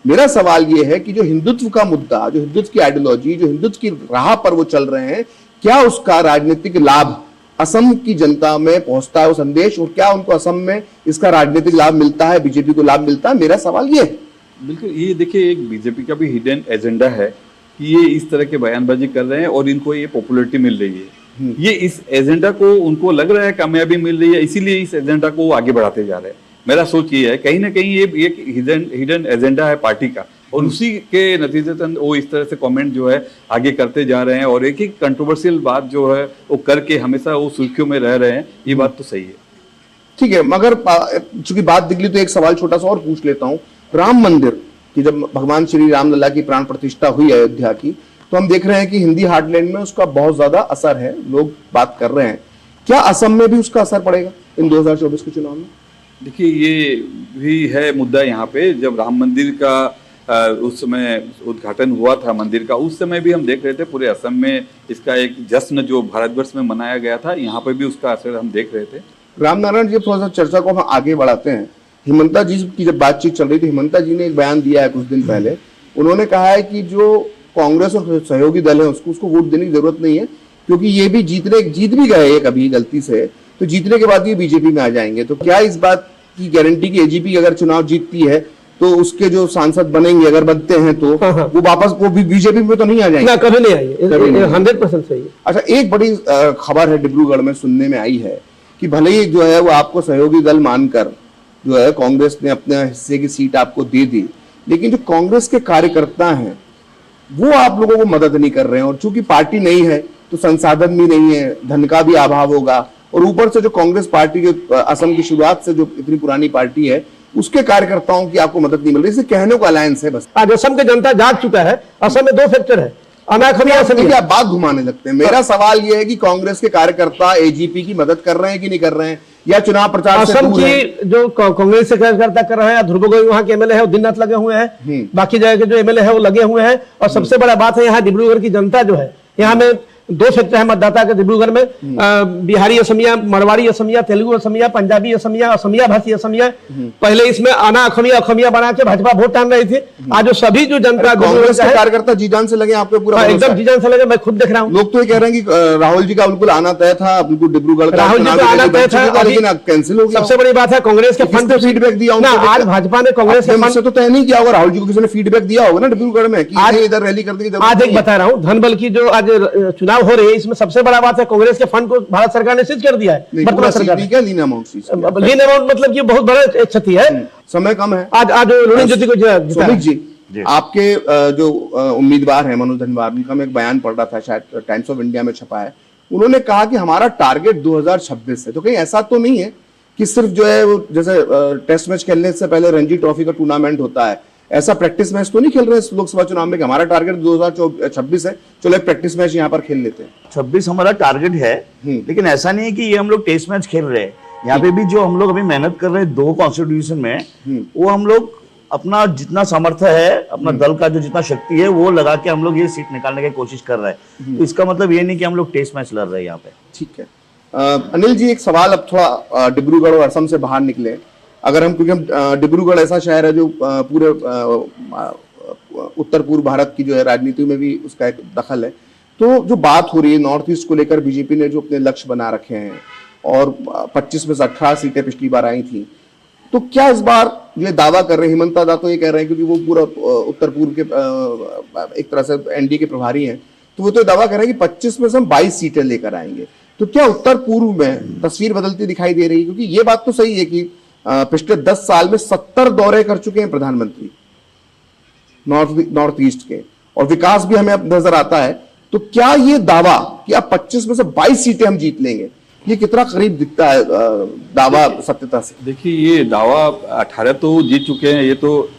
मेरा सवाल ये है कि जो हिंदुत्व का मुद्दा, जो हिंदुत्व की आइडियोलॉजी, जो हिंदुत्व की राह पर वो चल रहे हैं, क्या उसका राजनीतिक लाभ असम की जनता में पहुंचता है वो संदेश, और क्या उनको असम में इसका राजनीतिक लाभ मिलता है, बीजेपी को लाभ मिलता है? मेरा सवाल ये है। बिल्कुल, ये देखिए एक बीजेपी का भी हिडन एजेंडा है कि ये इस तरह के बयानबाजी कर रहे हैं और इनको ये पॉपुलैरिटी मिल रही है। ये इस एजेंडा को उनको लग रहा है कामयाबी मिल रही है, इसीलिए इस एजेंडा को आगे बढ़ाते जा रहे हैं। मेरा सोच ये है कहीं ना कहीं ये एक हिडन एजेंडा है पार्टी का, और उसी के नतीजतन वो इस तरह से कमेंट जो है आगे करते जा रहे हैं और एक एक कंट्रोवर्शियल बात जो है वो करके हमेशा वो सुर्खियों में रह रहे हैं। ये बात तो सही है। ठीक है, मगर चूंकि बात निकली तो एक सवाल छोटा सा और पूछ लेता हूँ। राम मंदिर कि जब भगवान श्री रामलला की प्राण प्रतिष्ठा हुई अयोध्या की, तो हम देख रहे हैं कि हिंदी हार्टलैंड में उसका बहुत ज्यादा असर है, लोग बात कर रहे हैं। क्या असम में भी उसका असर पड़ेगा इन 2024 के चुनाव में? देखिए, ये भी है मुद्दा यहाँ पे। जब राम मंदिर का उस समय उद्घाटन हुआ था मंदिर का, उस समय भी हम देख रहे थे पूरे असम में इसका एक जश्न जो भारतवर्ष में मनाया गया था, यहाँ पे भी उसका असर हम देख रहे थे। रामनारायण जी, थोड़ा सा चर्चा को हम आगे बढ़ाते हैं। हिमंता जी की जब बातचीत चल रही थी, हिमंता जी ने एक बयान दिया है कुछ दिन पहले। उन्होंने कहा है कि जो कांग्रेस और सहयोगी दल है उसको वोट देने की जरूरत नहीं है, क्योंकि ये भी जीत भी गए एक अभी गलती से, तो जीतने के बाद ये बीजेपी में आ जाएंगे। तो क्या इस बात की गारंटी की एजीपी अगर चुनाव जीतती है तो उसके जो सांसद बनेंगे, अगर बनते हैं तो वो वापस वो बीजेपी में तो नहीं आ जाएंगे? ना, कभी नहीं आएंगे, 100% सही है। अच्छा, एक बड़ी खबर है डिब्रूगढ़ में सुनने में आई है कि भले ही जो है वो आपको सहयोगी दल मानकर जो है कांग्रेस ने अपने हिस्से की सीट आपको दे दी, लेकिन जो कांग्रेस के कार्यकर्ता हैं वो आप लोगों को मदद नहीं कर रहे हैं। और चूंकि पार्टी नहीं है तो संसाधन भी नहीं है, धन का भी अभाव होगा, और ऊपर से जो कांग्रेस पार्टी के असम की शुरुआत से जो इतनी पुरानी पार्टी है उसके कार्यकर्ताओं की आपको मदद नहीं मिल रही। इसे कहने को अलायंस है बस। आज असम की जनता जाग चुका है। असम में 2 फैक्टर है, आप बात घुमाने लगते हैं। मेरा सवाल यह है कि कांग्रेस के कार्यकर्ता एजीपी की मदद कर रहे हैं कि नहीं कर रहे हैं, या चुनाव प्रचार असम की जो कांग्रेस से कार्यकर्ता कर रहे हैं, ध्रुव गोगोई वहाँ के एमएलए है, वो दिन रात लगे हुए हैं, बाकी जगह के जो एमएलए है वो लगे हुए हैं। और सबसे बड़ा बात है यहाँ डिब्रूगढ़ की जनता जो है, यहाँ में 2 सेक्टर है मतदाता के डिब्रूगढ़ में, बिहारी असमिया, मरवाड़ी असमिया, तेलुगु असमिया, पंजाबी असमिया, असमिया भाषी असमिया। पहले इसमें आना अखमिया बना के भाजपा वोट टान रही थी। आज जो सभी जो जनता कांग्रेस के कार्यकर्ता जी जान से लगे, आपको पूरा एकदम जी जान से लगे, मैं खुद देख रहा हूँ। लोग तो ये कह रहे हैं कि राहुल जी का बिल्कुल आना तय था, बिल्कुल डिब्रूगढ़ का राहुल जी का आना तय था, लेकिन कैंसिल हो गया। सबसे बड़ी बात है कांग्रेस के फंड पे फीडबैक दिया आज भाजपा ने कांग्रेस के फंड से तो तय नहीं किया होगा, राहुल जी को किसी ने फीडबैक दिया होगा ना डिब्रूगढ़ में कि आज इधर रैली करने की जरूरत। आज एक बता रहा हूँ, धनबल की जो आज चुनाव हो रही है, इसमें सबसे बड़ा बात है कांग्रेस के फंड को भारत सरकार ने सीज कर दिया है। वर्तमान सरकार ने लीन अमाउंट मतलब कि बहुत बड़ा क्षति है। समय कम है। आज रोहिणी ज्योति को सुमित जी, आपके जो उम्मीदवार है मनोज धनवार, उनका मैं एक बयान पढ़ रहा था, शायद टाइम्स ऑफ इंडिया में छपा है। उन्होंने कहा कि हमारा टारगेट 2026 है। तो कहीं ऐसा तो नहीं है कि सिर्फ जो है वो जैसे टेस्ट मैच खेलने से पहले रणजी ट्रॉफी का टूर्नामेंट होता है, ऐसा प्रैक्टिस मैच तो नहीं खेल रहे इस लोकसभा चुनाव में कि हमारा टारगेट 2026 है, चलो एक प्रैक्टिस मैच यहाँ पर खेल लेते हैं? 26 हमारा टारगेट है, लेकिन ऐसा नहीं है कि ये हम लोग टेस्ट मैच खेल रहे हैं। यहाँ पे भी जो हम लोग अभी मेहनत कर रहे हैं 2 कॉन्स्टिट्यूशन में, वो हम लोग अपना जितना सामर्थ्य है, अपना दल का जो जितना शक्ति है वो लगा के हम लोग ये सीट निकालने की कोशिश कर रहे हैं। तो इसका मतलब ये नहीं कि हम लोग टेस्ट मैच लड़ रहे हैं यहाँ पे। ठीक है। अनिल जी, एक सवाल, अब थोड़ा डिब्रूगढ़ और असम से बाहर निकले। अगर हम, क्योंकि हम डिब्रूगढ़ ऐसा शहर है जो पूरे उत्तर पूर्व भारत की जो है राजनीति में भी उसका एक दखल है, तो जो बात हो रही है नॉर्थ ईस्ट को लेकर, बीजेपी ने जो अपने लक्ष्य बना रखे हैं और 25 में से 18 सीटें पिछली बार आई थी, तो क्या इस बार ये दावा कर रहे हैं, हिमंता दा तो ये कह रहे हैं क्योंकि वो पूरा उत्तर पूर्व के एक तरह से एनडीए के प्रभारी हैं, तो वो तो दावा कर रहे हैं कि 25 में से हम 22 सीटें लेकर आएंगे। तो क्या उत्तर पूर्व में तस्वीर बदलती दिखाई दे रही है? क्योंकि ये बात तो सही है कि पिछले 10 साल में 70 दौरे कर चुके हैं प्रधानमंत्री नॉर्थ ईस्ट के, और विकास भी हमें अब नजर आता है। तो क्या ये दावा कि अब 25 में से 22 सीटें हम जीत लेंगे, ये कितना करीब दिखता है दावा सत्यता से? देखिए, ये दावा 18 तो जीत चुके हैं, ये तो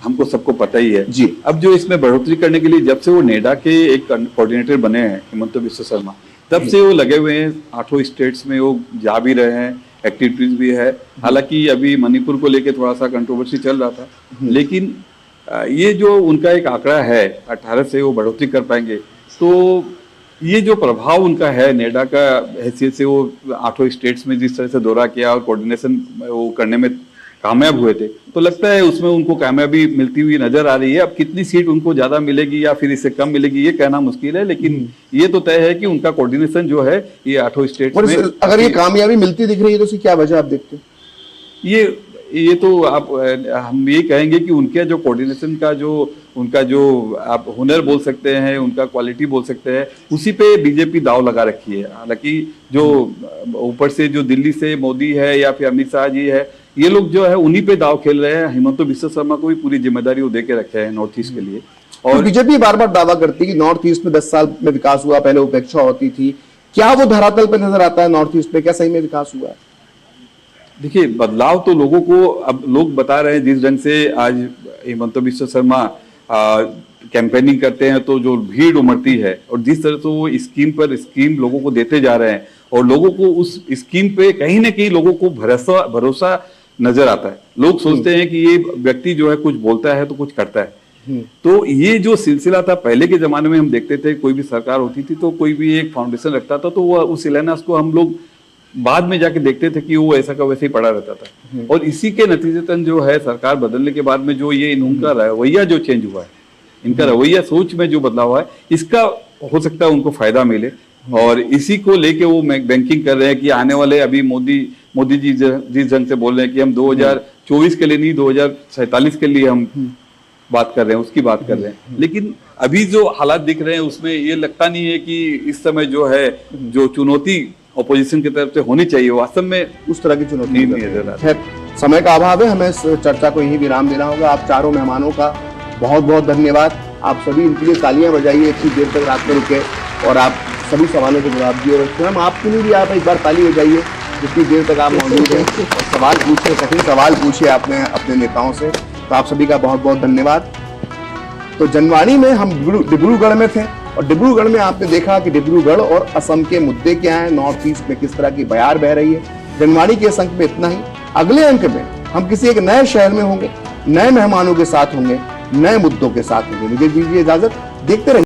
हमको सबको पता ही है जी। अब जो इसमें बढ़ोतरी करने के लिए जब से वो नेडा के एक कोऑर्डिनेटर बने हैं हिमंत बिस्वा शर्मा, तब से वो लगे हुए हैं। 8 स्टेट्स में वो जा भी रहे हैं, एक्टिविटीज भी है। हालांकि अभी मणिपुर को लेके थोड़ा सा कंट्रोवर्सी चल रहा था, लेकिन ये जो उनका एक आंकड़ा है 18 से वो बढ़ोतरी कर पाएंगे, तो ये जो प्रभाव उनका है नेडा का हैसियत से, वो 8 स्टेट्स में जिस तरह से दौरा किया और कोऑर्डिनेशन वो करने में कामयाब हुए थे, तो लगता है उसमें उनको कामयाबी मिलती हुई नजर आ रही है। अब कितनी सीट उनको ज्यादा मिलेगी या फिर इससे कम मिलेगी ये कहना मुश्किल है, लेकिन ये तो तय है कि उनका कोऑर्डिनेशन जो है ये 8 स्टेट में, अगर ये कामयाबी मिलती दिख रही है तो उसकी क्या वजह आप देखते हैं? ये तो आप हम ये कहेंगे कि उनके जो कोऑर्डिनेशन का जो उनका जो आप हुनर बोल सकते हैं, उनका क्वालिटी बोल सकते हैं, उसी पे बीजेपी दाव लगा रखी है। हालांकि जो ऊपर से जो दिल्ली से मोदी है या फिर अमित शाह जी है, ये लोग जो है उन्हीं पे दाव खेल रहे हैं। हिमंत बिस्वा शर्मा को भी पूरी जिम्मेदारी वो दे के रखे हैं नॉर्थ ईस्ट के लिए। और बीजेपी बार बार दावा करती है कि नॉर्थ ईस्ट में 10 साल में विकास हुआ, पहले उपेक्षा होती थी। क्या वो धरातल पे नजर आता है नॉर्थ ईस्ट में? क्या सही में विकास हुआ है? देखिए, बदलाव तो लोगों को, अब लोग बता रहे हैं जिस ढंग से आज हिमंत बिश्व शर्मा कैंपेनिंग करते हैं तो जो भीड़ उमड़ती है, और जिस तरह से वो स्कीम पर स्कीम लोगों को देते जा रहे हैं, और लोगों को उस स्कीम पे कहीं ना कहीं लोगों को भरोसा नजर आता है। लोग सोचते हैं कि ये व्यक्ति जो है कुछ बोलता है तो कुछ करता है। तो ये जो सिलसिला था पहले के जमाने में, हम देखते थे कोई भी सरकार होती थी तो कोई भी एक फाउंडेशन रखता था तो वो उस शिलान्यास को हम लोग बाद में जाके देखते थे कि वो ऐसा का वैसे ही पड़ा रहता था। और इसी के नतीजतन जो है सरकार बदलने के बाद में जो ये इनका रवैया जो चेंज हुआ है, इनका रवैया सोच में जो बदलाव हुआ है, इसका हो सकता है उनको फायदा मिले। और इसी को लेके वो बैंकिंग कर रहे हैं कि आने वाले, अभी मोदी जी जिस ढंग से बोल रहे हैं कि हम 2024 के लिए नहीं 2047 के लिए हम बात कर रहे हैं, उसकी बात कर रहे हैं। लेकिन अभी जो हालात दिख रहे हैं उसमें ये लगता नहीं है कि इस समय जो है जो चुनौती ऑपोजिशन की तरफ से होनी चाहिए वास्तव में उस तरह की चुनौती नहीं है। समय का अभाव है, हमें इस चर्चा को यही विराम देना होगा। आप चारों मेहमानों का बहुत बहुत धन्यवाद। आप सभी इनके लिए तालियां बजाइए, इतनी देर तक रात में रुके और आप सभी सवालों के जवाब दिए। और स्वयं आपके लिए भी आप एक बार ताली बजाइए जितनी देर तक आप मौजूद हैं और सवाल पूछे, कठिन सवाल पूछे आपने अपने नेताओं से। तो आप सभी का बहुत बहुत धन्यवाद। तो जनवाणी में हम डिब्रूगढ़ में थे और डिब्रूगढ़ में आपने देखा कि डिब्रूगढ़ और असम के मुद्दे क्या हैं, नॉर्थ ईस्ट में किस तरह की बयार बह रही है। जनवाणी के इस अंक में इतना ही। अगले अंक में हम किसी एक नए शहर में होंगे, नए मेहमानों के साथ होंगे, नए मुद्दों के साथ होंगे। मुझे दीजिए इजाजत, देखते रहिए।